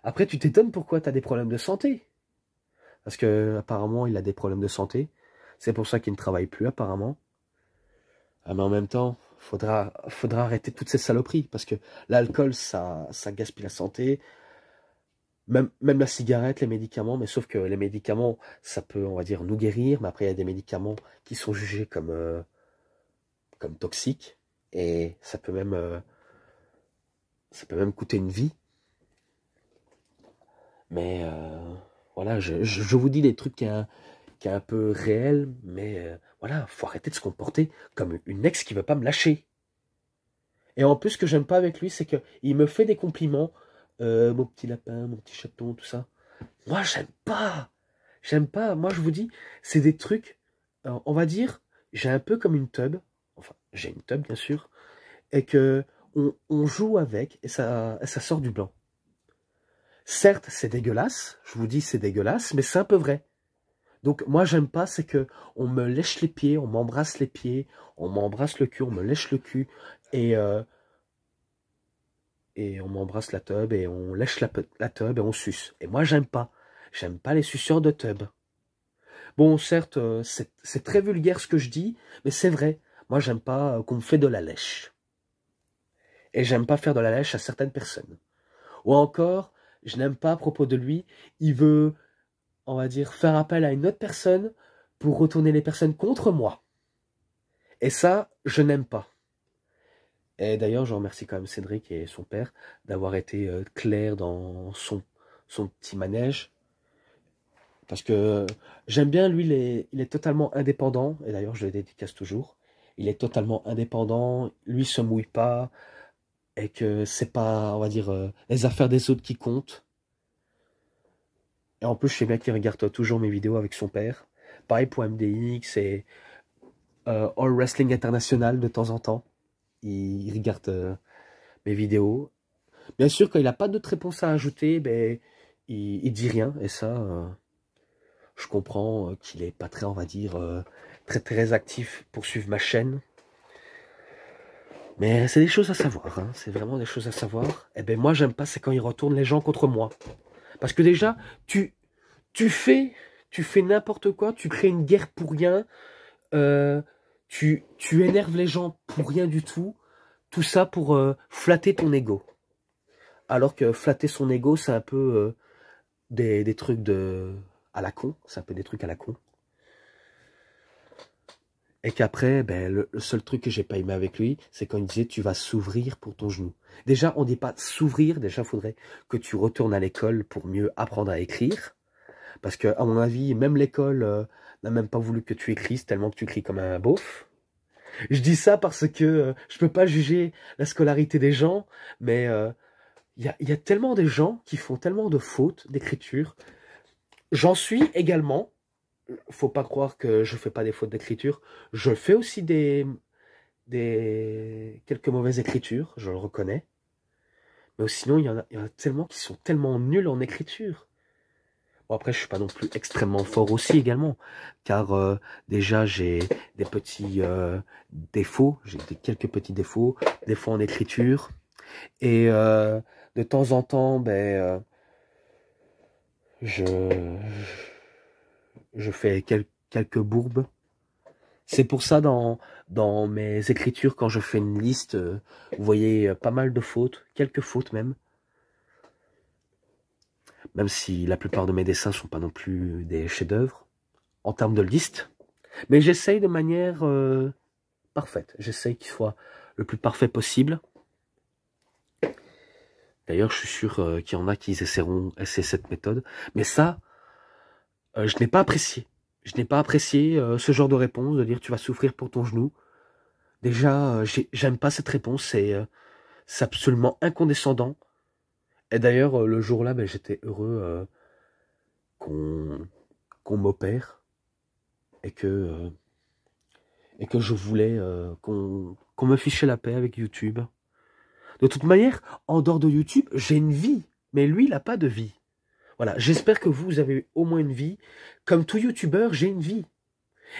Après, tu t'étonnes pourquoi tu as des problèmes de santé. Parce que apparemment, il a des problèmes de santé. C'est pour ça qu'il ne travaille plus, apparemment. Ah, mais en même temps, faudra arrêter toutes ces saloperies, parce que l'alcool, ça gaspille la santé, même la cigarette, les médicaments, mais sauf que les médicaments, ça peut, on va dire, nous guérir, mais après, il y a des médicaments qui sont jugés comme toxiques, et ça peut même coûter une vie. Mais voilà, je vous dis des trucs qui est un peu réel, mais voilà, faut arrêter de se comporter comme une ex qui veut pas me lâcher. Et en plus, ce que j'aime pas avec lui, c'est que il me fait des compliments, mon petit lapin, mon petit chaton, tout ça. Moi, j'aime pas. J'aime pas. Moi, je vous dis, c'est des trucs, on va dire, j'ai un peu comme une tub. Enfin, j'ai une tub, bien sûr. Et que on joue avec et ça sort du blanc. Certes, c'est dégueulasse. Je vous dis, c'est dégueulasse, mais c'est un peu vrai. Donc, moi, j'aime pas, c'est que on me lèche les pieds, on m'embrasse les pieds, on m'embrasse le cul, on me lèche le cul. Et on m'embrasse la tub et on lèche la tub et on suce. Et moi, j'aime pas. J'aime pas les suceurs de tub. Bon, certes, c'est très vulgaire ce que je dis, mais c'est vrai. Moi, j'aime pas qu'on me fait de la lèche. Et j'aime pas faire de la lèche à certaines personnes. Ou encore, je n'aime pas à propos de lui, il veut, on va dire, faire appel à une autre personne pour retourner les personnes contre moi. Et ça, je n'aime pas. Et d'ailleurs, je remercie quand même Cédric et son père d'avoir été clairs dans son petit manège. Parce que j'aime bien, lui, il est totalement indépendant. Et d'ailleurs, je le dédicace toujours. Il est totalement indépendant, lui se mouille pas. Et que c'est pas, on va dire, les affaires des autres qui comptent. Et en plus, je sais bien qu'il regarde toujours mes vidéos avec son père. Pareil pour MDX et All Wrestling International de temps en temps. Il regarde mes vidéos. Bien sûr, quand il n'a pas d'autres réponses à ajouter, ben, il dit rien. Et ça, je comprends qu'il n'est pas très, on va dire, très très actif pour suivre ma chaîne. Mais c'est des choses à savoir. Hein. C'est vraiment des choses à savoir. Et ben moi, j'aime pas, c'est quand il retourne les gens contre moi. Parce que déjà, tu fais n'importe quoi, tu crées une guerre pour rien. Tu énerves les gens pour rien du tout. Tout ça pour flatter ton ego. Alors que flatter son ego, c'est un peu des trucs à la con. C'est un peu des trucs à la con. Et qu'après, ben, le seul truc que j'ai pas aimé avec lui, c'est quand il disait tu vas s'ouvrir pour ton genou. Déjà, on dit pas s'ouvrir, déjà, il faudrait que tu retournes à l'école pour mieux apprendre à écrire. Parce que, à mon avis, même l'école n'a même pas voulu que tu écrives tellement que tu écris comme un beauf. Je dis ça parce que je peux pas juger la scolarité des gens, mais y a tellement de gens qui font tellement de fautes d'écriture. J'en suis également. Faut pas croire que je fais pas des fautes d'écriture. Je fais aussi quelques mauvaises écritures, je le reconnais. Mais sinon, il y en a tellement qui sont tellement nuls en écriture. Bon, après, je suis pas non plus extrêmement fort aussi également, car déjà j'ai des petits défauts, quelques petits défauts, des fois en écriture, et de temps en temps, ben, je, je fais quelques bourbes. C'est pour ça dans mes écritures, quand je fais une liste, vous voyez pas mal de fautes, quelques fautes même. Même si la plupart de mes dessins sont pas non plus des chefs-d'œuvre en termes de liste. Mais j'essaye de manière parfaite. J'essaye qu'il soit le plus parfait possible. D'ailleurs, je suis sûr qu'il y en a qui essaieront cette méthode. Mais ça, je n'ai pas apprécié. Je n'ai pas apprécié ce genre de réponse, de dire tu vas souffrir pour ton genou. Déjà, j'aime pas cette réponse, c'est absolument incondescendant. Et d'ailleurs, le jour-là, ben, j'étais heureux qu'on m'opère et que je voulais qu'on me fichait la paix avec YouTube. De toute manière, en dehors de YouTube, j'ai une vie, mais lui, il n'a pas de vie. Voilà, j'espère que vous avez au moins une vie. Comme tout YouTubeur, j'ai une vie.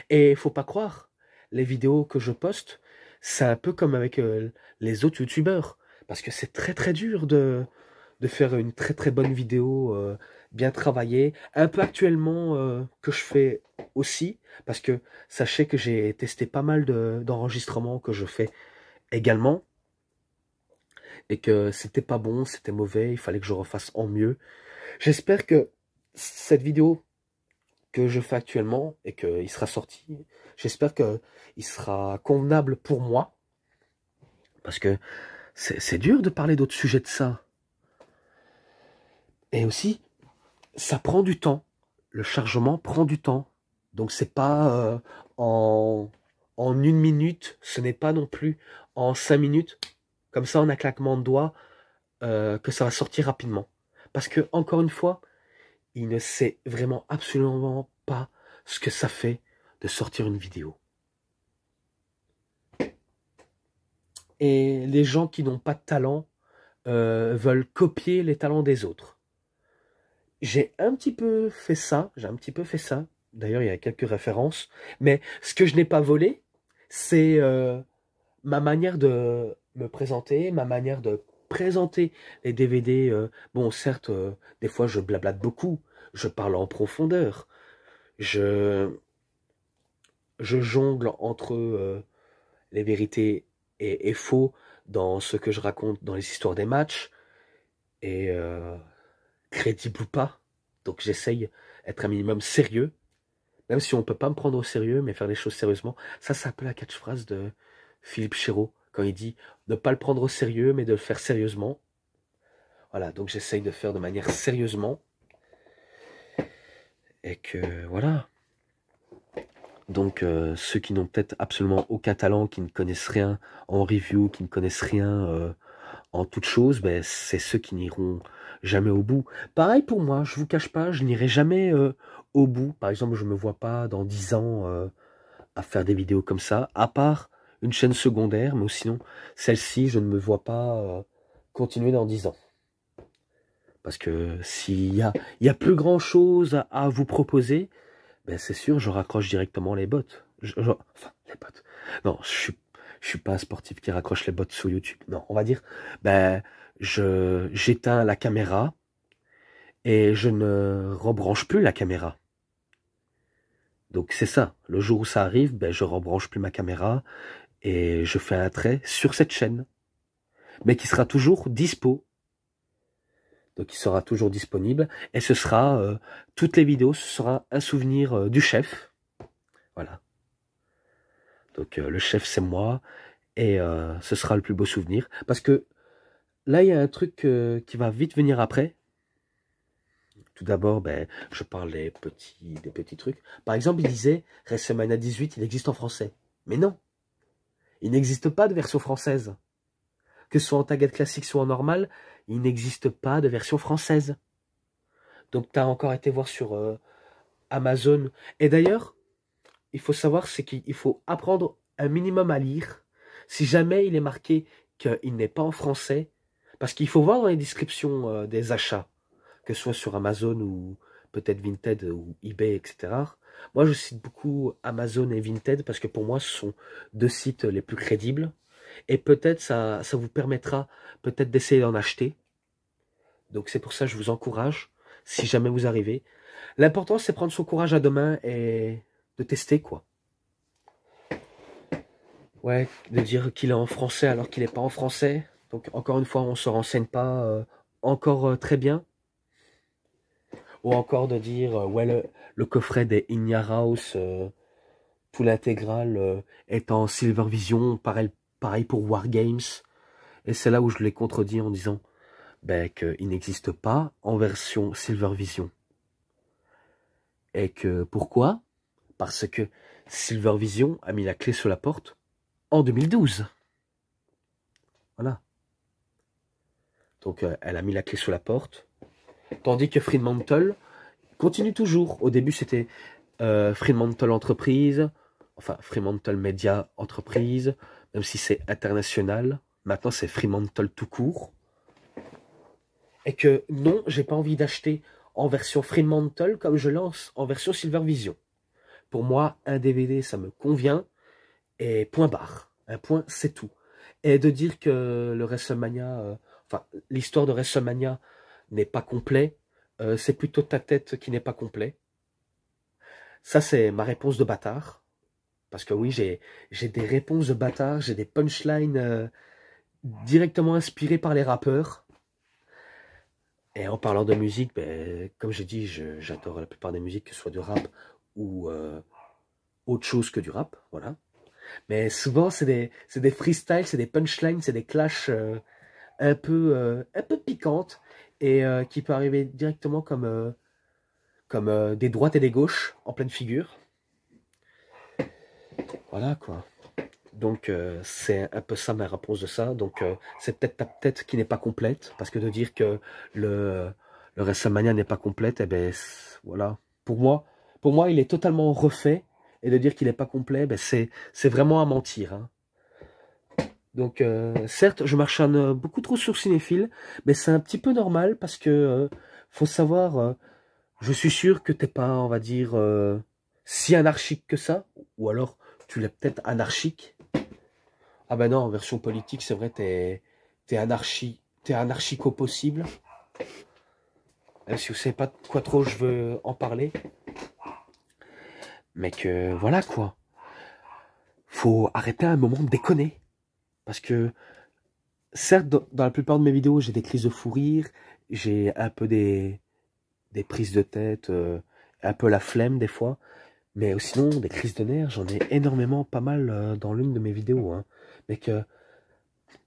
Et faut pas croire, les vidéos que je poste, c'est un peu comme avec les autres YouTubeurs. Parce que c'est très très dur de faire une très très bonne vidéo, bien travaillée. Un peu actuellement que je fais aussi, parce que sachez que j'ai testé pas mal d'enregistrements que je fais également. Et que c'était pas bon, c'était mauvais, il fallait que je refasse en mieux. J'espère que cette vidéo que je fais actuellement et qu'il sera sorti, j'espère qu'il sera convenable pour moi. Parce que c'est dur de parler d'autres sujets de ça. Et aussi, ça prend du temps. Le chargement prend du temps. Donc c'est pas en 1 minute, ce n'est pas non plus en 5 minutes, comme ça en un claquement de doigts, que ça va sortir rapidement. Parce que, encore une fois, il ne sait vraiment absolument pas ce que ça fait de sortir une vidéo. Et les gens qui n'ont pas de talent veulent copier les talents des autres. J'ai un petit peu fait ça, D'ailleurs, il y a quelques références. Mais ce que je n'ai pas volé, c'est ma manière de me présenter, ma manière de présenter les DVD. Bon, certes, des fois, je blablate beaucoup. Je parle en profondeur. Je jongle entre les vérités et faux dans ce que je raconte dans les histoires des matchs. Et crédible ou pas. Donc j'essaye d'être un minimum sérieux. Même si on ne peut pas me prendre au sérieux, mais faire les choses sérieusement. Ça, c'est un peu la catchphrase de Philippe Chéreau, quand il dit ne pas le prendre au sérieux, mais de le faire sérieusement. Voilà, donc j'essaye de faire de manière sérieusement. Et que, voilà. Donc, ceux qui n'ont peut-être absolument aucun talent, qui ne connaissent rien en review, qui ne connaissent rien en toute chose, ben, c'est ceux qui n'iront jamais au bout. Pareil pour moi, je vous cache pas, je n'irai jamais au bout. Par exemple, je me vois pas dans 10 ans à faire des vidéos comme ça, à part une chaîne secondaire, mais sinon, celle-ci, je ne me vois pas continuer dans 10 ans. Parce que s'il y a plus grand chose à vous proposer, ben c'est sûr, je raccroche directement les bottes. Enfin, les bottes. Non, je suis pas un sportif qui raccroche les bottes sur YouTube. Non, on va dire, ben, j'éteins la caméra et je ne rebranche plus la caméra. Donc c'est ça. Le jour où ça arrive, ben, je rebranche plus ma caméra et je fais un trait sur cette chaîne. Mais qui sera toujours dispo. Donc il sera toujours disponible. Et ce sera, toutes les vidéos, ce sera un souvenir du chef. Voilà. Donc le chef c'est moi. Et ce sera le plus beau souvenir. Parce que là il y a un truc qui va vite venir après. Tout d'abord, ben, je parle des petits trucs. Par exemple, il disait WrestleMania 18, il existe en français. Mais non, il n'existe pas de version française. Que ce soit en Target classique ou en normal, il n'existe pas de version française. Donc, tu as encore été voir sur Amazon. Et d'ailleurs, il faut savoir, c'est qu'il faut apprendre un minimum à lire. Si jamais il est marqué qu'il n'est pas en français, parce qu'il faut voir dans les descriptions des achats, que ce soit sur Amazon ou peut-être Vinted ou eBay, etc. Moi, je cite beaucoup Amazon et Vinted parce que pour moi, ce sont deux sites les plus crédibles. Et peut-être ça vous permettra peut-être d'essayer d'en acheter. Donc c'est pour ça que je vous encourage, si jamais vous arrivez. L'important, c'est prendre son courage à deux mains et de tester, quoi. Ouais, de dire qu'il est en français alors qu'il n'est pas en français. Donc encore une fois, on ne se renseigne pas encore très bien. Ou encore de dire, ouais, le coffret des Inya House, tout l'intégral est en Silver Vision, pareil pour Wargames. Et c'est là où je l'ai contredit en disant ben, qu'il n'existe pas en version Silver Vision. Et que pourquoi? Parce que Silver Vision a mis la clé sur la porte en 2012. Voilà. Donc elle a mis la clé sur la porte. Tandis que Fremantle continue toujours. Au début c'était Fremantle Entreprise, enfin Fremantle Media Entreprise, même si c'est international. Maintenant c'est Fremantle tout court. Et que non, j'ai pas envie d'acheter en version Fremantle comme je lance en version Silver Vision. Pour moi, un DVD, ça me convient. Et point barre. Un point, c'est tout. Et de dire que le WrestleMania, enfin, l'histoire de WrestleMania n'est pas complet, c'est plutôt ta tête qui n'est pas complet. Ça, c'est ma réponse de bâtard. Parce que oui, j'ai des réponses de bâtard, j'ai des punchlines directement inspirées par les rappeurs. Et en parlant de musique, ben, comme j'ai dit, j'adore la plupart des musiques, que ce soit du rap ou autre chose que du rap, voilà. Mais souvent, c'est des freestyles, c'est des punchlines, c'est des clashs un peu piquantes et qui peut arriver directement comme des droites et des gauches en pleine figure. Voilà, quoi. Donc, c'est un peu ça ma réponse de ça. Donc, c'est peut-être ta tête qui n'est pas complète, parce que de dire que le WrestleMania n'est pas complète, eh ben, voilà. Pour moi, il est totalement refait, et de dire qu'il n'est pas complet, ben, c'est vraiment à mentir, hein. Donc, certes, je marchonne beaucoup trop sur Cinéphile, mais c'est un petit peu normal, parce que faut savoir, je suis sûr que t'es pas, on va dire, si anarchique que ça, ou alors tu l'es peut-être anarchique. Ah ben non, en version politique, c'est vrai, t'es anarchico possible. Même si vous savez pas de quoi trop je veux en parler. Mais que voilà quoi. Faut arrêter un moment de déconner. Parce que, certes, dans la plupart de mes vidéos, j'ai des crises de fou rire, j'ai un peu des prises de tête, un peu la flemme des fois. Mais sinon, des crises de nerfs, j'en ai énormément, pas mal dans l'une de mes vidéos. Hein. Mais que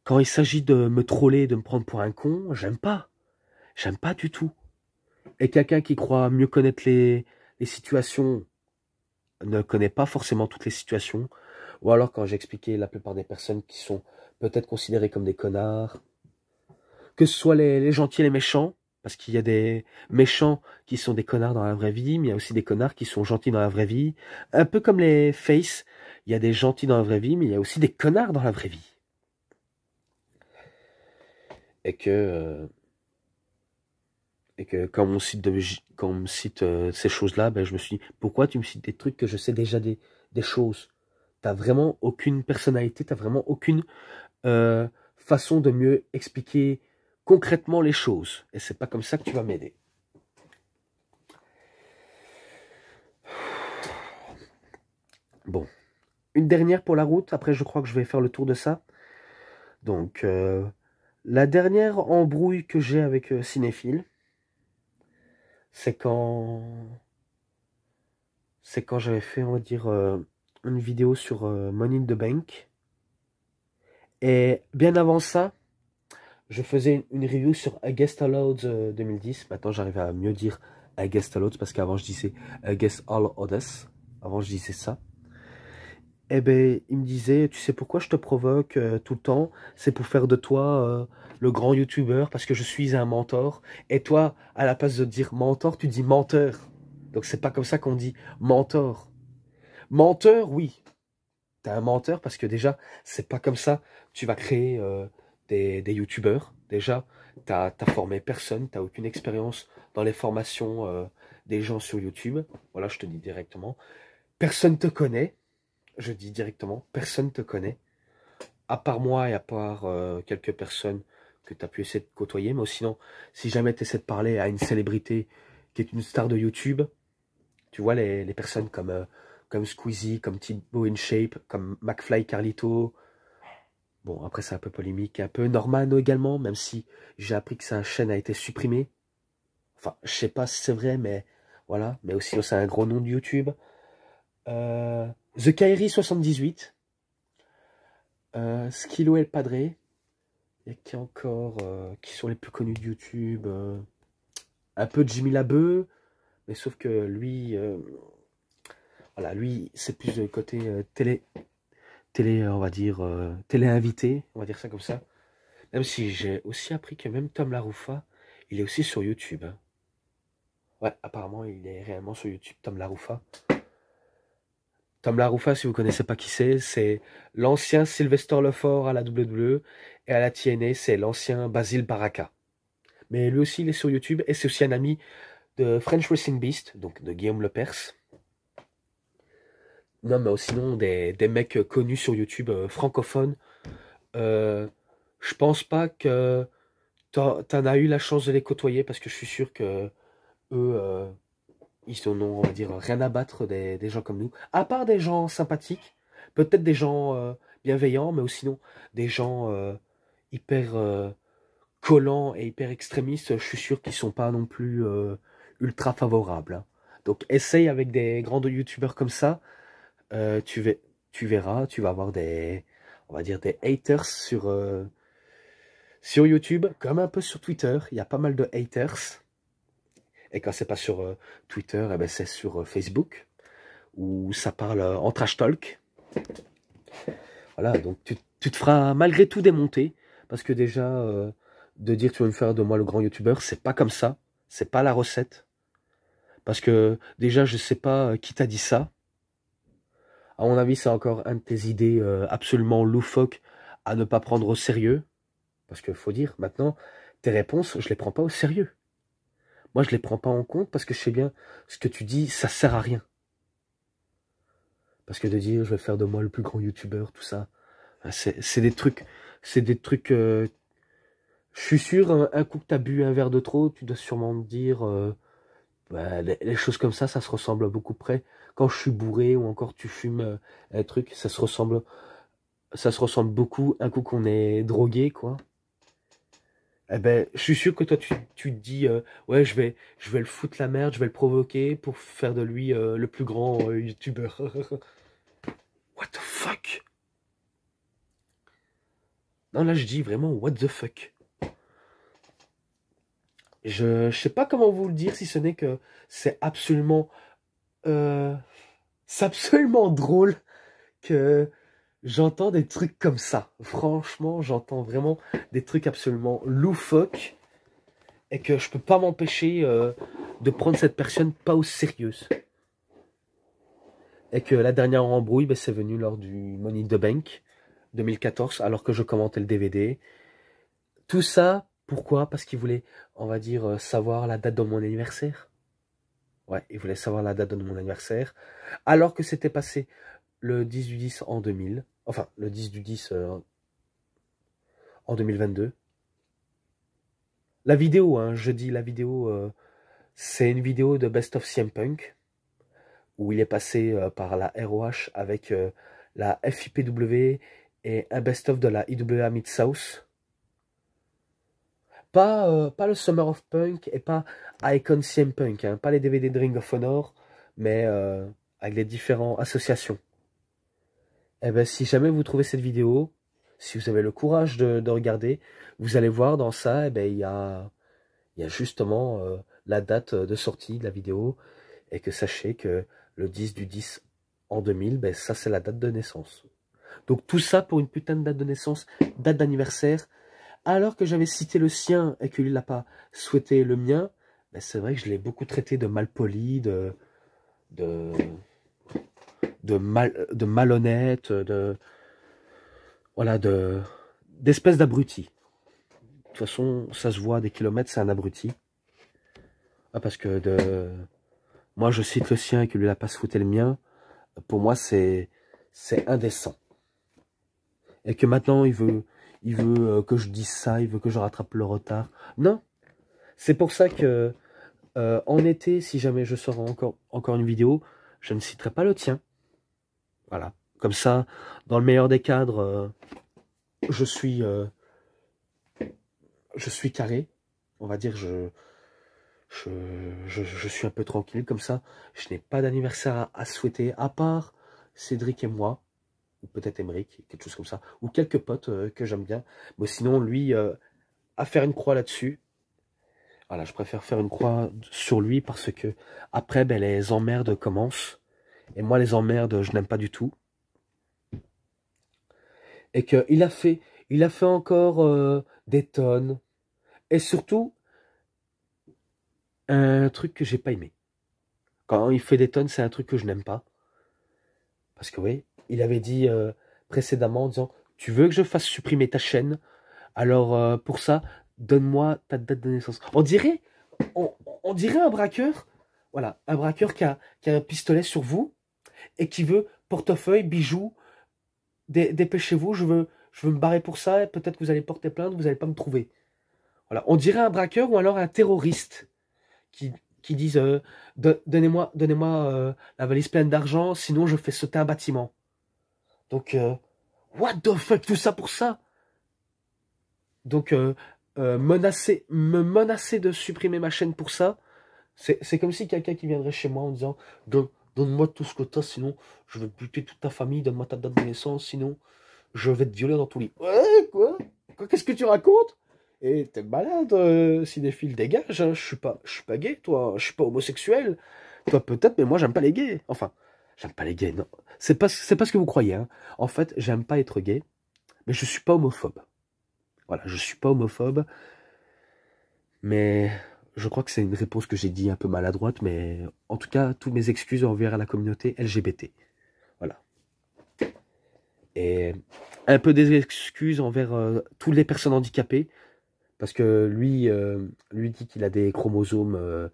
quand il s'agit de me troller, de me prendre pour un con, j'aime pas. J'aime pas du tout. Et quelqu'un qui croit mieux connaître les situations ne connaît pas forcément toutes les situations. Ou alors quand j'expliquais la plupart des personnes qui sont peut-être considérées comme des connards. Que ce soit les gentils et les méchants. Parce qu'il y a des méchants qui sont des connards dans la vraie vie, mais il y a aussi des connards qui sont gentils dans la vraie vie. Un peu comme les Face, il y a des gentils dans la vraie vie, mais il y a aussi des connards dans la vraie vie. Et que quand on me cite ces choses-là, ben, je me suis dit, pourquoi tu me cites des trucs que je sais déjà des choses? T'as vraiment aucune personnalité, t'as vraiment aucune façon de mieux expliquer concrètement les choses. Et c'est pas comme ça que tu vas m'aider. Bon. Une dernière pour la route, après je crois que je vais faire le tour de ça. Donc, la dernière embrouille que j'ai avec Cinéphile, c'est quand j'avais fait, on va dire, une vidéo sur Money in the Bank. Et bien avant ça, je faisais une review sur Against All Odds 2010. Maintenant, j'arrive à mieux dire Against All Odds, parce qu'avant je disais Against All Odds. Avant je disais ça. Eh ben, il me disait, tu sais pourquoi je te provoque tout le temps? C'est pour faire de toi le grand youtubeur, parce que je suis un mentor. Et toi, à la place de dire mentor, tu dis menteur. Donc c'est pas comme ça qu'on dit mentor. Menteur, oui. T'es un menteur parce que déjà, c'est pas comme ça. Tu vas créer des youtubeurs. Déjà, t'as formé personne, t'as aucune expérience dans les formations des gens sur YouTube. Voilà, je te dis directement. Personne te connaît. Je dis directement, personne te connaît. À part moi et à part quelques personnes que tu as pu essayer de côtoyer. Mais sinon, si jamais tu essaies de parler à une célébrité qui est une star de YouTube, tu vois les personnes comme Squeezie, comme Thibaut InShape, comme McFly Carlito. Bon, après c'est un peu polémique, un peu Norman également, même si j'ai appris que sa chaîne a été supprimée. Enfin, je sais pas si c'est vrai, mais voilà. Mais aussi, c'est un gros nom de YouTube. The Kairi 78. Skilo El Padre. Et qui encore qui sont les plus connus de YouTube. Un peu Jimmy Labeu. Mais sauf que lui, voilà, lui, c'est plus de côté télé, on va dire, télé invité, on va dire ça comme ça. Même si j'ai aussi appris que même Tom Laroufa, il est aussi sur YouTube. Hein. Ouais, apparemment, il est réellement sur YouTube, Tom Laroufa. Tom Laroufa, si vous ne connaissez pas qui c'est l'ancien Sylvester Lefort à la WWE et à la TNA, c'est l'ancien Basile Baraka. Mais lui aussi, il est sur YouTube et c'est aussi un ami de French Racing Beast, donc de Guillaume Lepers. Non, mais sinon, des mecs connus sur YouTube francophones. Je pense pas que t'en as eu la chance de les côtoyer parce que je suis sûr que eux, ils en ont, on va dire, rien à battre des gens comme nous. À part des gens sympathiques, peut-être des gens bienveillants, mais aussi non, des gens hyper collants et hyper extrémistes, je suis sûr qu'ils sont pas non plus ultra favorables. Hein. Donc essaye avec des grands youtubeurs comme ça, tu verras, tu vas avoir des, on va dire, des haters sur YouTube, comme un peu sur Twitter, il y a pas mal de haters. Et quand c'est pas sur Twitter, eh ben c'est sur Facebook, où ça parle en trash talk. Voilà, donc tu te feras malgré tout démonter, parce que déjà, de dire tu vas me faire de moi le grand youtubeur, c'est pas comme ça, c'est pas la recette. Parce que déjà, je sais pas qui t'a dit ça. À mon avis, c'est encore un de tes idées absolument loufoques à ne pas prendre au sérieux. Parce qu'il faut dire, maintenant, tes réponses, je les prends pas au sérieux. Moi, je les prends pas en compte parce que je sais bien, ce que tu dis, ça sert à rien. Parce que de dire, je vais faire de moi le plus grand youtubeur, tout ça, c'est des trucs, je suis sûr, un coup que t'as bu un verre de trop, tu dois sûrement te dire, bah, les choses comme ça se ressemble à beaucoup près. Quand je suis bourré ou encore tu fumes un truc, ça se ressemble beaucoup un coup qu'on est drogué, quoi. Eh ben, je suis sûr que toi, tu te dis, ouais, je vais le foutre la merde, je vais le provoquer pour faire de lui le plus grand youtubeur. What the fuck? Non, là, je dis vraiment, what the fuck? Je sais pas comment vous le dire, si ce n'est que euh, c'est absolument drôle que j'entends des trucs comme ça. Franchement, j'entends vraiment des trucs absolument loufoques et que je peux pas m'empêcher de prendre cette personne pas au sérieux. Et que la dernière embrouille, ben, c'est venu lors du Money in the Bank 2014, alors que je commentais le DVD. Tout ça, pourquoi? Parce qu'il voulait, on va dire, savoir la date de mon anniversaire. Ouais, il voulait savoir la date de mon anniversaire. Alors que c'était passé le 10 du 10 en 2000. Enfin, le 10 du 10 en 2022. La vidéo, hein, je dis la vidéo, c'est une vidéo de Best of CM Punk. Où il est passé par la ROH avec la FIPW et un best-of de la IWA Mid-South. Pas le Summer of Punk et pas Icon CM Punk, hein, pas les DVD de Ring of Honor, mais avec les différentes associations. Et ben si jamais vous trouvez cette vidéo, si vous avez le courage de regarder, vous allez voir dans ça, et ben il y a justement la date de sortie de la vidéo et que sachez que le 10 du 10 en 2000, ben ça c'est la date de naissance. Donc tout ça pour une putain de date de naissance, date d'anniversaire, alors que j'avais cité le sien et qu'il n'a pas souhaité le mien, ben c'est vrai que je l'ai beaucoup traité de malpoli, de malhonnête, voilà, d'espèce d'abruti. De toute façon, ça se voit à des kilomètres, c'est un abruti. Ah, parce que moi je cite le sien et que lui n'a pas souhaité le mien, pour moi c'est indécent. Et que maintenant il veut que je dise ça, il veut que je rattrape le retard. Non, c'est pour ça que en été, si jamais je sors encore une vidéo, je ne citerai pas le tien. Voilà, comme ça, dans le meilleur des cadres, je suis carré, on va dire, je suis un peu tranquille, comme ça, je n'ai pas d'anniversaire à souhaiter, à part Cédric et moi, ou peut-être Émeric, quelque chose comme ça, ou quelques potes que j'aime bien. Mais sinon, lui, à faire une croix là-dessus, voilà, je préfère faire une croix sur lui parce que après, ben, les emmerdes commencent. Et moi, les emmerdes, je n'aime pas du tout. Et qu'il a fait encore des tonnes. Et surtout, un truc que j'ai pas aimé. Quand il fait des tonnes, c'est un truc que je n'aime pas. Parce que oui, il avait dit précédemment en disant « Tu veux que je fasse supprimer ta chaîne? Alors pour ça, donne-moi ta date de naissance. » On dirait un braqueur, voilà, un braqueur qui a un pistolet sur vous et qui veut portefeuille, bijoux, dépêchez-vous, je veux me barrer pour ça, peut-être que vous allez porter plainte, vous n'allez pas me trouver. Voilà, on dirait un braqueur ou alors un terroriste qui disent donnez-moi la valise pleine d'argent, sinon je fais sauter un bâtiment. Donc, what the fuck, tout ça pour ça? Donc, me menacer de supprimer ma chaîne pour ça, c'est comme si quelqu'un qui viendrait chez moi en disant donne-moi tout ce que t'as, sinon je vais buter toute ta famille, donne-moi ta date de naissance, sinon je vais te violer dans tous les... Ouais, quoi? Qu'est-ce que tu racontes? Et t'es malade, cinéphile, dégage, hein. Je suis pas gay, toi, je suis pas homosexuel. Toi peut-être, mais moi j'aime pas les gays. Enfin, j'aime pas les gays, non. C'est pas ce que vous croyez, hein. En fait, j'aime pas être gay, mais je suis pas homophobe. Voilà, je suis pas homophobe, mais je crois que c'est une réponse que j'ai dit un peu maladroite, mais en tout cas, toutes mes excuses envers la communauté LGBT. Voilà. Et un peu des excuses envers toutes les personnes handicapées, parce que lui dit qu'il a des chromosomes,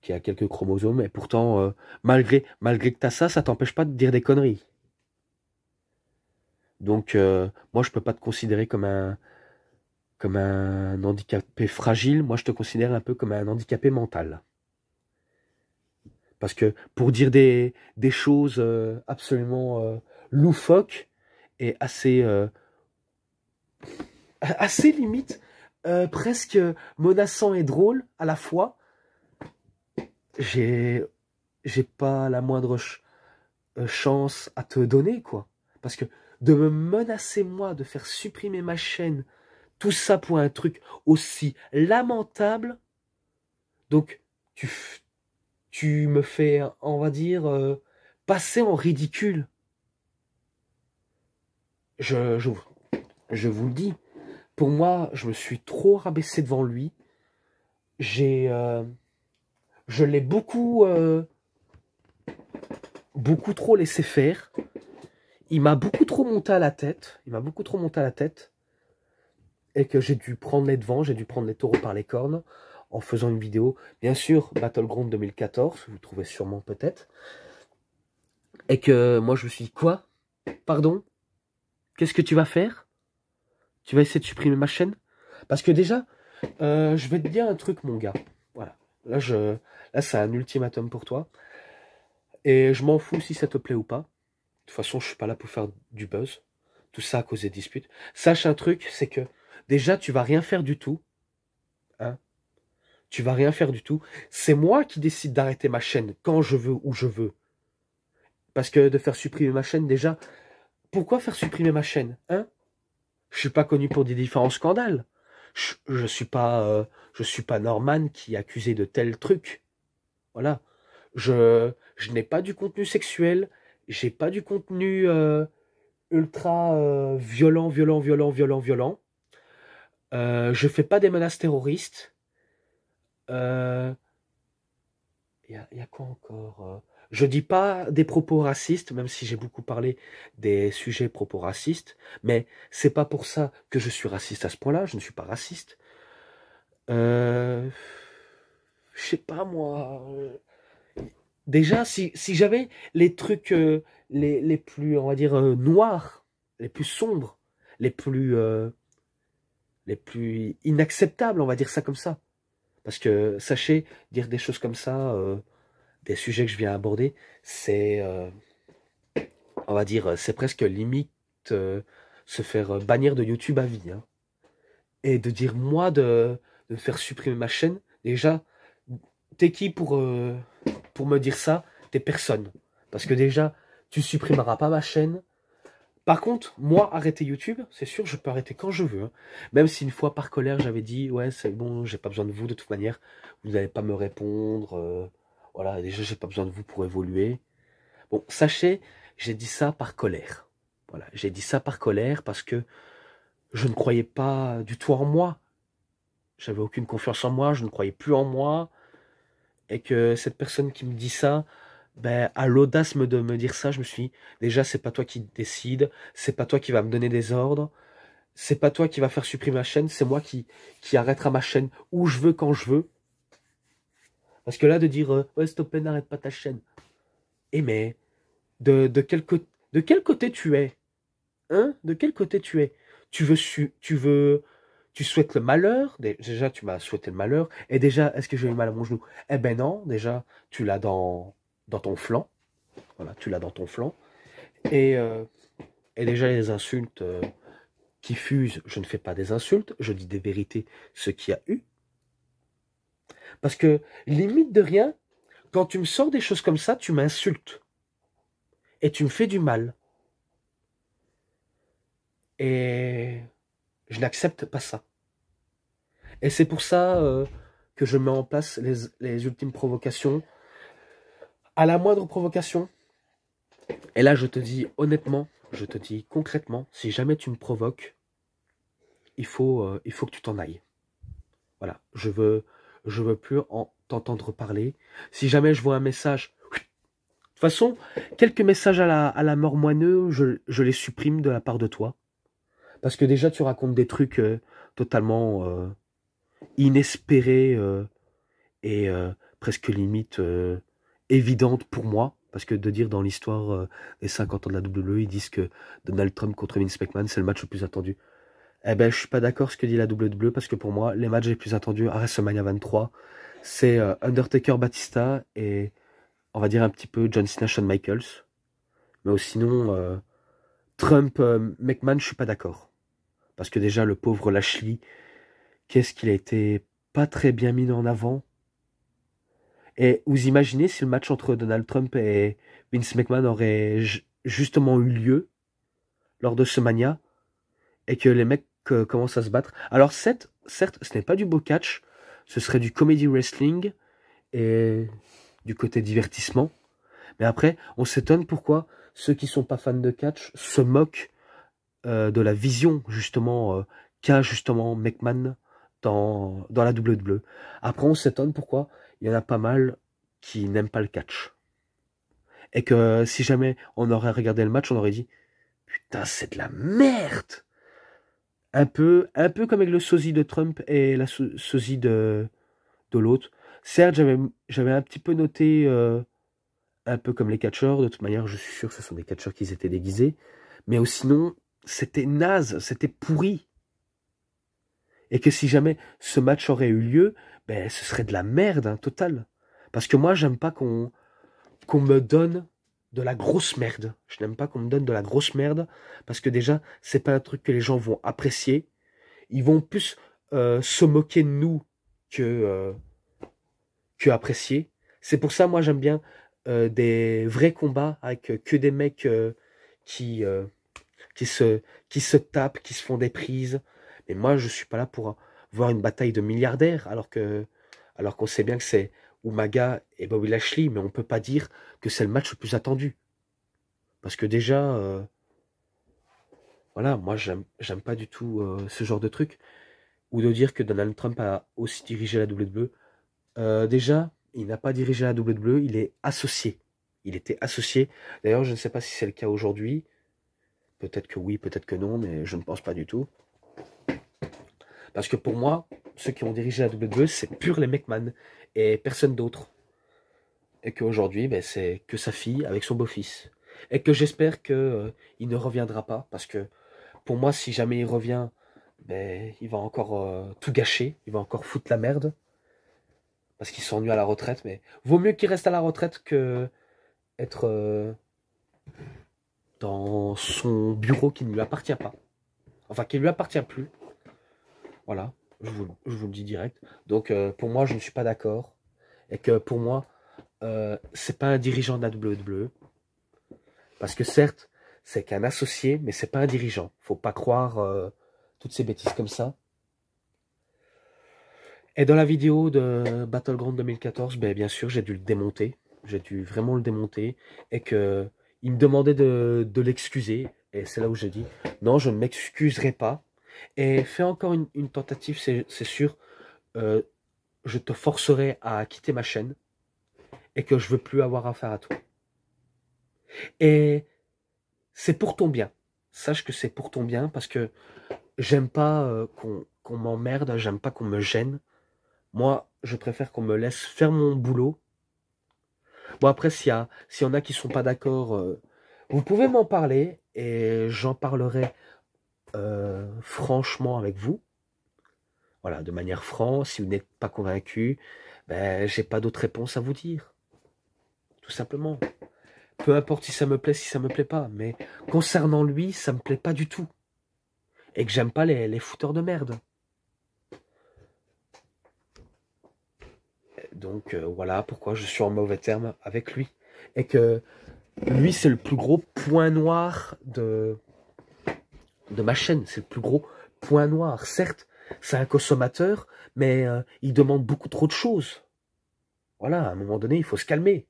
qu'il a quelques chromosomes, et pourtant, malgré que t'as ça t'empêche pas de dire des conneries. Donc, moi, je peux pas te considérer comme un handicapé fragile. Moi, je te considère un peu comme un handicapé mental. Parce que pour dire des choses absolument loufoques et assez limite, presque menaçant et drôle à la fois, j'ai pas la moindre chance à te donner, quoi. Parce que de me menacer, moi, de faire supprimer ma chaîne, tout ça pour un truc aussi lamentable, donc tu me fais, on va dire, passer en ridicule. Je vous le dis, pour moi, je me suis trop rabaissé devant lui. Je l'ai beaucoup trop laissé faire. Il m'a beaucoup trop monté à la tête. Et que j'ai dû prendre les devants, j'ai dû prendre les taureaux par les cornes en faisant une vidéo. Bien sûr, Battleground 2014, vous le trouvez sûrement peut-être. Et que moi je me suis dit, quoi? Pardon? Qu'est-ce que tu vas faire? Tu vas essayer de supprimer ma chaîne? Parce que déjà, je vais te dire un truc, mon gars. Voilà. Là c'est un ultimatum pour toi. Et je m'en fous si ça te plaît ou pas. De toute façon, je suis pas là pour faire du buzz. Tout ça à cause des disputes. Sache un truc, c'est que déjà, tu vas rien faire du tout. Hein? Tu vas rien faire du tout. C'est moi qui décide d'arrêter ma chaîne quand je veux, où je veux. Parce que de faire supprimer ma chaîne, déjà, pourquoi faire supprimer ma chaîne? Hein? Je suis pas connu pour des différents scandales. Je suis pas Je suis pas Norman qui est accusé de tel truc. Voilà. Je n'ai pas du contenu sexuel, j'ai pas du contenu ultra violent, violent, violent, violent, violent. Je fais pas des menaces terroristes. Euh, y a quoi encore Je dis pas des propos racistes, même si j'ai beaucoup parlé des sujets propos racistes, mais c'est pas pour ça que je suis raciste à ce point-là, je ne suis pas raciste. Je sais pas moi. Déjà, si j'avais les trucs les plus, on va dire, noirs, les plus sombres, les les plus inacceptables, on va dire ça comme ça. Parce que, sachez, dire des choses comme ça, des sujets que je viens aborder, c'est, on va dire, c'est presque limite se faire bannir de YouTube à vie. Hein. Et de dire, moi, de faire supprimer ma chaîne, déjà, t'es qui pour me dire ça? T'es personne. Parce que déjà, tu supprimeras pas ma chaîne. Par contre, moi, arrêter YouTube, c'est sûr, je peux arrêter quand je veux. Hein. Même si une fois, par colère, j'avais dit, ouais, c'est bon, j'ai pas besoin de vous, de toute manière, vous n'allez pas me répondre. Voilà, déjà, j'ai pas besoin de vous pour évoluer. Bon, sachez, j'ai dit ça par colère. Voilà, j'ai dit ça par colère parce que je ne croyais pas du tout en moi. J'avais aucune confiance en moi, je ne croyais plus en moi. Et que cette personne qui me dit ça, ben, a l'audace de me dire ça, je me suis dit, déjà, c'est pas toi qui décide, c'est pas toi qui va me donner des ordres, c'est pas toi qui va faire supprimer ma chaîne, c'est moi qui arrêtera ma chaîne où je veux, quand je veux. Parce que là, de dire, ouais, s'il te plaît, n'arrête pas ta chaîne. Eh mais, de quel côté tu es? Hein? De quel côté tu es? Tu souhaites le malheur? Déjà, tu m'as souhaité le malheur. Et déjà, est-ce que j'ai eu mal à mon genou? Eh ben non, déjà, tu l'as dans ton flanc. Voilà, tu l'as dans ton flanc. Et, euh, et déjà, les insultes qui fusent, je ne fais pas des insultes, je dis des vérités, ce qu'il y a eu. Parce que, limite de rien, quand tu me sors des choses comme ça, tu m'insultes. Et tu me fais du mal. Et je n'accepte pas ça. Et c'est pour ça que je mets en place les ultimes provocations. À la moindre provocation. Et là, je te dis honnêtement, je te dis concrètement, si jamais tu me provoques, il faut que tu t'en ailles. Voilà, je veux plus t'entendre parler. Si jamais je vois un message, de toute façon, quelques messages à la mort moineux, je les supprime de la part de toi. Parce que déjà, tu racontes des trucs totalement inespérés et presque limite évidentes pour moi. Parce que de dire dans l'histoire des 50 ans de la WWE, ils disent que Donald Trump contre Vince McMahon, c'est le match le plus attendu. Eh ben, je suis pas d'accord ce que dit la WWE parce que pour moi, les matchs les plus attendus à WrestleMania 23, c'est Undertaker Batista et on va dire un petit peu John Cena Shawn Michaels. Mais sinon, Trump McMahon, je suis pas d'accord. Parce que déjà, le pauvre Lashley, qu'est-ce qu'il a été pas très bien mis en avant. Et vous imaginez si le match entre Donald Trump et Vince McMahon aurait justement eu lieu lors de ce Mania et que les mecs commencent à se battre. Alors certes, ce n'est pas du beau catch, ce serait du comedy wrestling et du côté divertissement. Mais après, on s'étonne pourquoi ceux qui sont pas fans de catch se moquent de la vision justement qu'a justement McMahon dans la WWE. Après, on s'étonne pourquoi il y en a pas mal qui n'aiment pas le catch. Et que si jamais on aurait regardé le match, on aurait dit putain, c'est de la merde. Un peu comme avec le sosie de Trump et la sosie de l'autre. Certes, j'avais un petit peu noté un peu comme les catcheurs. De toute manière, je suis sûr que ce sont des catcheurs qui étaient déguisés. Mais sinon, c'était naze, c'était pourri. Et que si jamais ce match aurait eu lieu, ben ce serait de la merde, hein, totale. Parce que moi, j'aime pas qu'on me donne de la grosse merde. Je n'aime pas qu'on me donne de la grosse merde. Parce que déjà, c'est pas un truc que les gens vont apprécier. Ils vont plus se moquer de nous que apprécier. C'est pour ça, moi, j'aime bien des vrais combats avec que des mecs qui, euh, qui se tapent, qui se font des prises. Mais moi, je suis pas là voir une bataille de milliardaires, alors qu'on sait bien que c'est Umaga et Bobby Lashley, mais on peut pas dire que c'est le match le plus attendu. Parce que déjà, voilà, moi j'aime pas du tout ce genre de truc. Ou de dire que Donald Trump a aussi dirigé la WWE. Déjà, il n'a pas dirigé la WWE, il est associé. Il était associé. D'ailleurs, je ne sais pas si c'est le cas aujourd'hui. Peut-être que oui, peut-être que non, mais je ne pense pas du tout. Parce que pour moi, ceux qui ont dirigé la WWE, c'est pur les McMahon et personne d'autre. Et qu'aujourd'hui, ben, c'est que sa fille avec son beau-fils. Et que j'espère que il ne reviendra pas. Parce que pour moi, si jamais il revient, ben, il va encore tout gâcher. Il va encore foutre la merde. Parce qu'il s'ennuie à la retraite. Mais vaut mieux qu'il reste à la retraite que être dans son bureau qui ne lui appartient pas. Enfin, qui ne lui appartient plus. Voilà, je vous le dis direct. Donc pour moi, je ne suis pas d'accord. Et que pour moi, c'est pas un dirigeant de la WWE. Parce que certes, c'est qu'un associé, mais c'est pas un dirigeant. Faut pas croire toutes ces bêtises comme ça. Et dans la vidéo de Battleground 2014, ben, bien sûr, j'ai dû le démonter. J'ai dû vraiment le démonter. Et que il me demandait de l'excuser. Et c'est là où j'ai dit, non, je ne m'excuserai pas. Et fais encore une tentative, c'est sûr. Euh, je te forcerai à quitter ma chaîne. Et que je veux plus avoir affaire à toi. Et c'est pour ton bien. Sache que c'est pour ton bien parce que j'aime pas qu'on m'emmerde, j'aime pas qu'on me gêne. Moi, je préfère qu'on me laisse faire mon boulot. Bon, après, s'il y en a qui sont pas d'accord, vous pouvez m'en parler et j'en parlerai franchement avec vous. Voilà, de manière franche. Si vous n'êtes pas convaincu, ben, j'ai pas d'autre réponse à vous dire. Tout simplement. Peu importe si ça me plaît, si ça me plaît pas. Mais concernant lui, ça me plaît pas du tout. Et que j'aime pas les fouteurs de merde. Donc voilà pourquoi je suis en mauvais terme avec lui. Et que lui, c'est le plus gros point noir de ma chaîne. C'est le plus gros point noir. Certes, c'est un consommateur, mais il demande beaucoup trop de choses. Voilà, à un moment donné, il faut se calmer.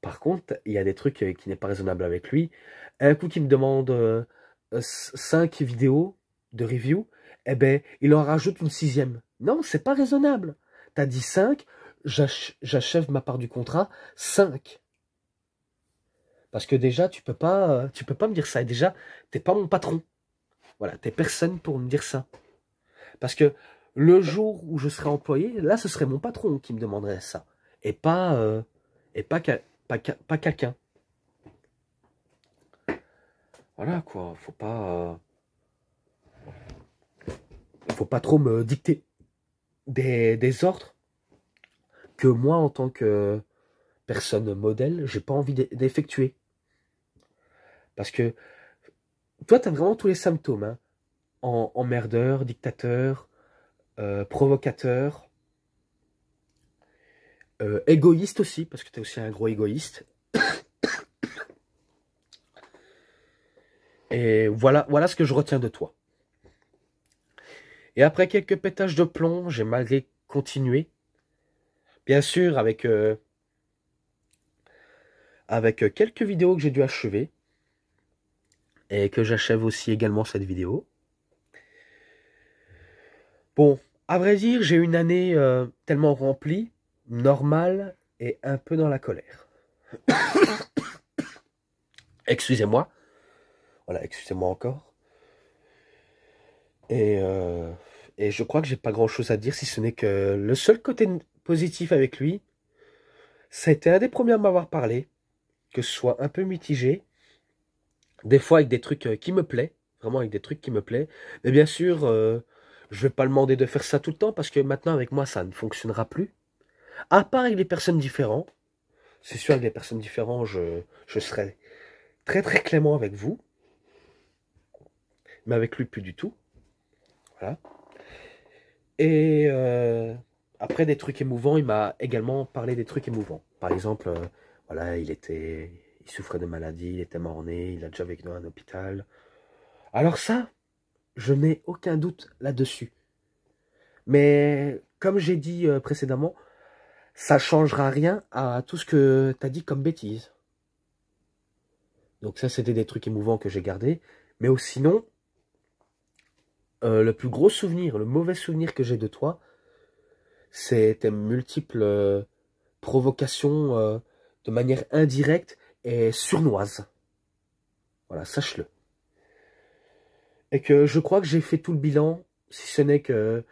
Par contre, il y a des trucs qui n'est pas raisonnable avec lui. Un coup qu'il me demande 5 vidéos de review, eh ben, il en rajoute une 6e. Non, c'est pas raisonnable. T'as dit 5, j'achève ma part du contrat, 5. Parce que déjà, tu peux pas me dire ça. Et déjà, t'es pas mon patron. Voilà, t'es personne pour me dire ça. Parce que le jour où je serai employé, là, ce serait mon patron qui me demanderait ça. Et pas quelqu'un. Voilà, quoi. Faut pas trop me dicter des ordres que moi, en tant que personne modèle, j'ai pas envie d'effectuer. Parce que toi, tu as vraiment tous les symptômes. Hein. Emmerdeur, dictateur, provocateur, égoïste aussi, parce que tu es aussi un gros égoïste. Et voilà ce que je retiens de toi. Et après quelques pétages de plomb, j'ai malgré continué. Bien sûr, avec quelques vidéos que j'ai dû achever. Et que j'achève aussi également cette vidéo. Bon, à vrai dire, j'ai une année tellement remplie, normale et un peu dans la colère. Excusez-moi. Voilà, excusez-moi encore. Et je crois que j'ai pas grand-chose à dire, si ce n'est que le seul côté positif avec lui, ça a été un des premiers à m'avoir parlé, que ce soit un peu mitigé, des fois avec des trucs qui me plaisent, vraiment avec des trucs qui me plaisent. Mais bien sûr, je vais pas le demander de faire ça tout le temps, parce que maintenant avec moi, ça ne fonctionnera plus. À part avec les personnes différentes. C'est sûr, avec les personnes différentes, je serai très très clément avec vous. Mais avec lui, plus du tout. Voilà. Et après des trucs émouvants, il m'a également parlé des trucs émouvants. Par exemple, voilà, il souffrait de maladie, il était mort-né, il a déjà vécu dans un hôpital. Alors ça, je n'ai aucun doute là-dessus. Mais comme j'ai dit précédemment, ça changera rien à tout ce que tu as dit comme bêtise. Donc ça, c'était des trucs émouvants que j'ai gardés. Mais sinon, le plus gros souvenir, le mauvais souvenir que j'ai de toi, c'est tes multiples provocations de manière indirecte et sournoise. Voilà, sache-le. Et que je crois que j'ai fait tout le bilan, si ce n'est que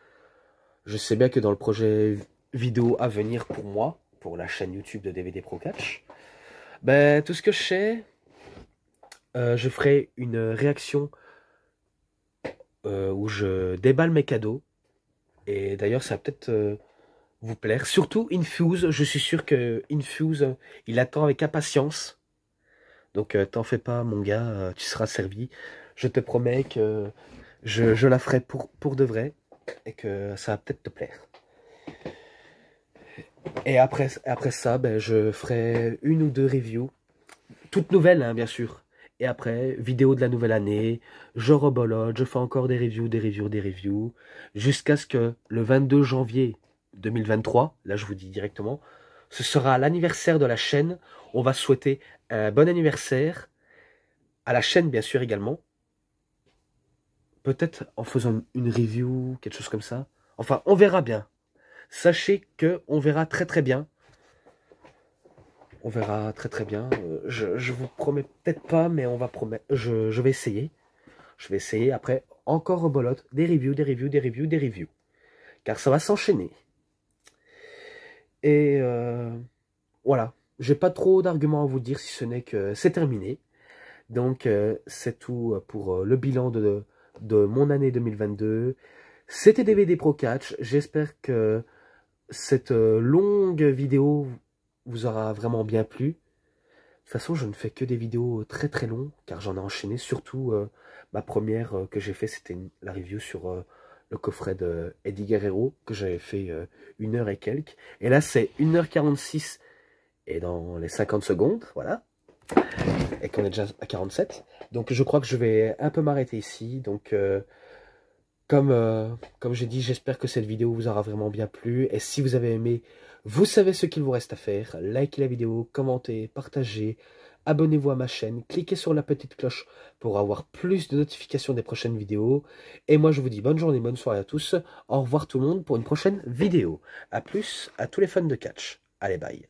je sais bien que dans le projet vidéo à venir pour moi, pour la chaîne YouTube de DVD Pro Catch, ben, tout ce que je sais, je ferai une réaction où je déballe mes cadeaux. Et d'ailleurs, ça va peut-être vous plaire. Surtout Infuse, je suis sûr que Infuse, il attend avec impatience. Donc t'en fais pas mon gars, tu seras servi. Je te promets que je la ferai pour de vrai. Et que ça va peut-être te plaire. Et après ça, ben, je ferai une ou deux reviews. Toutes nouvelles, hein, bien sûr. Et après, vidéo de la nouvelle année, je rebolote, je fais encore des reviews, jusqu'à ce que le 22 janvier 2023, là je vous dis directement, ce sera l'anniversaire de la chaîne. On va souhaiter un bon anniversaire à la chaîne, bien sûr, également. Peut-être en faisant une review, quelque chose comme ça. Enfin, on verra bien. Sachez que on verra très très bien. On verra très très bien. Je vous promets peut-être pas, mais on va promettre. Je vais essayer. Je vais essayer après encore rebolote, des reviews. Car ça va s'enchaîner. Et voilà. J'ai pas trop d'arguments à vous dire si ce n'est que c'est terminé. Donc c'est tout pour le bilan de mon année 2022. C'était DVD Pro Catch. J'espère que cette longue vidéo vous aura vraiment bien plu. De toute façon, je ne fais que des vidéos très très longues, car j'en ai enchaîné. Surtout, ma première que j'ai fait, c'était la review sur le coffret de Eddie Guerrero, que j'avais fait 1 heure et quelques. Et là, c'est 1h46 et dans les 50 secondes, voilà. Et qu'on est déjà à 47. Donc, je crois que je vais un peu m'arrêter ici. Donc, comme j'ai dit, j'espère que cette vidéo vous aura vraiment bien plu. Et si vous avez aimé, vous savez ce qu'il vous reste à faire. Likez la vidéo, commentez, partagez, abonnez-vous à ma chaîne, cliquez sur la petite cloche pour avoir plus de notifications des prochaines vidéos. Et moi, je vous dis bonne journée, bonne soirée à tous. Au revoir tout le monde pour une prochaine vidéo. A plus à tous les fans de catch. Allez, bye.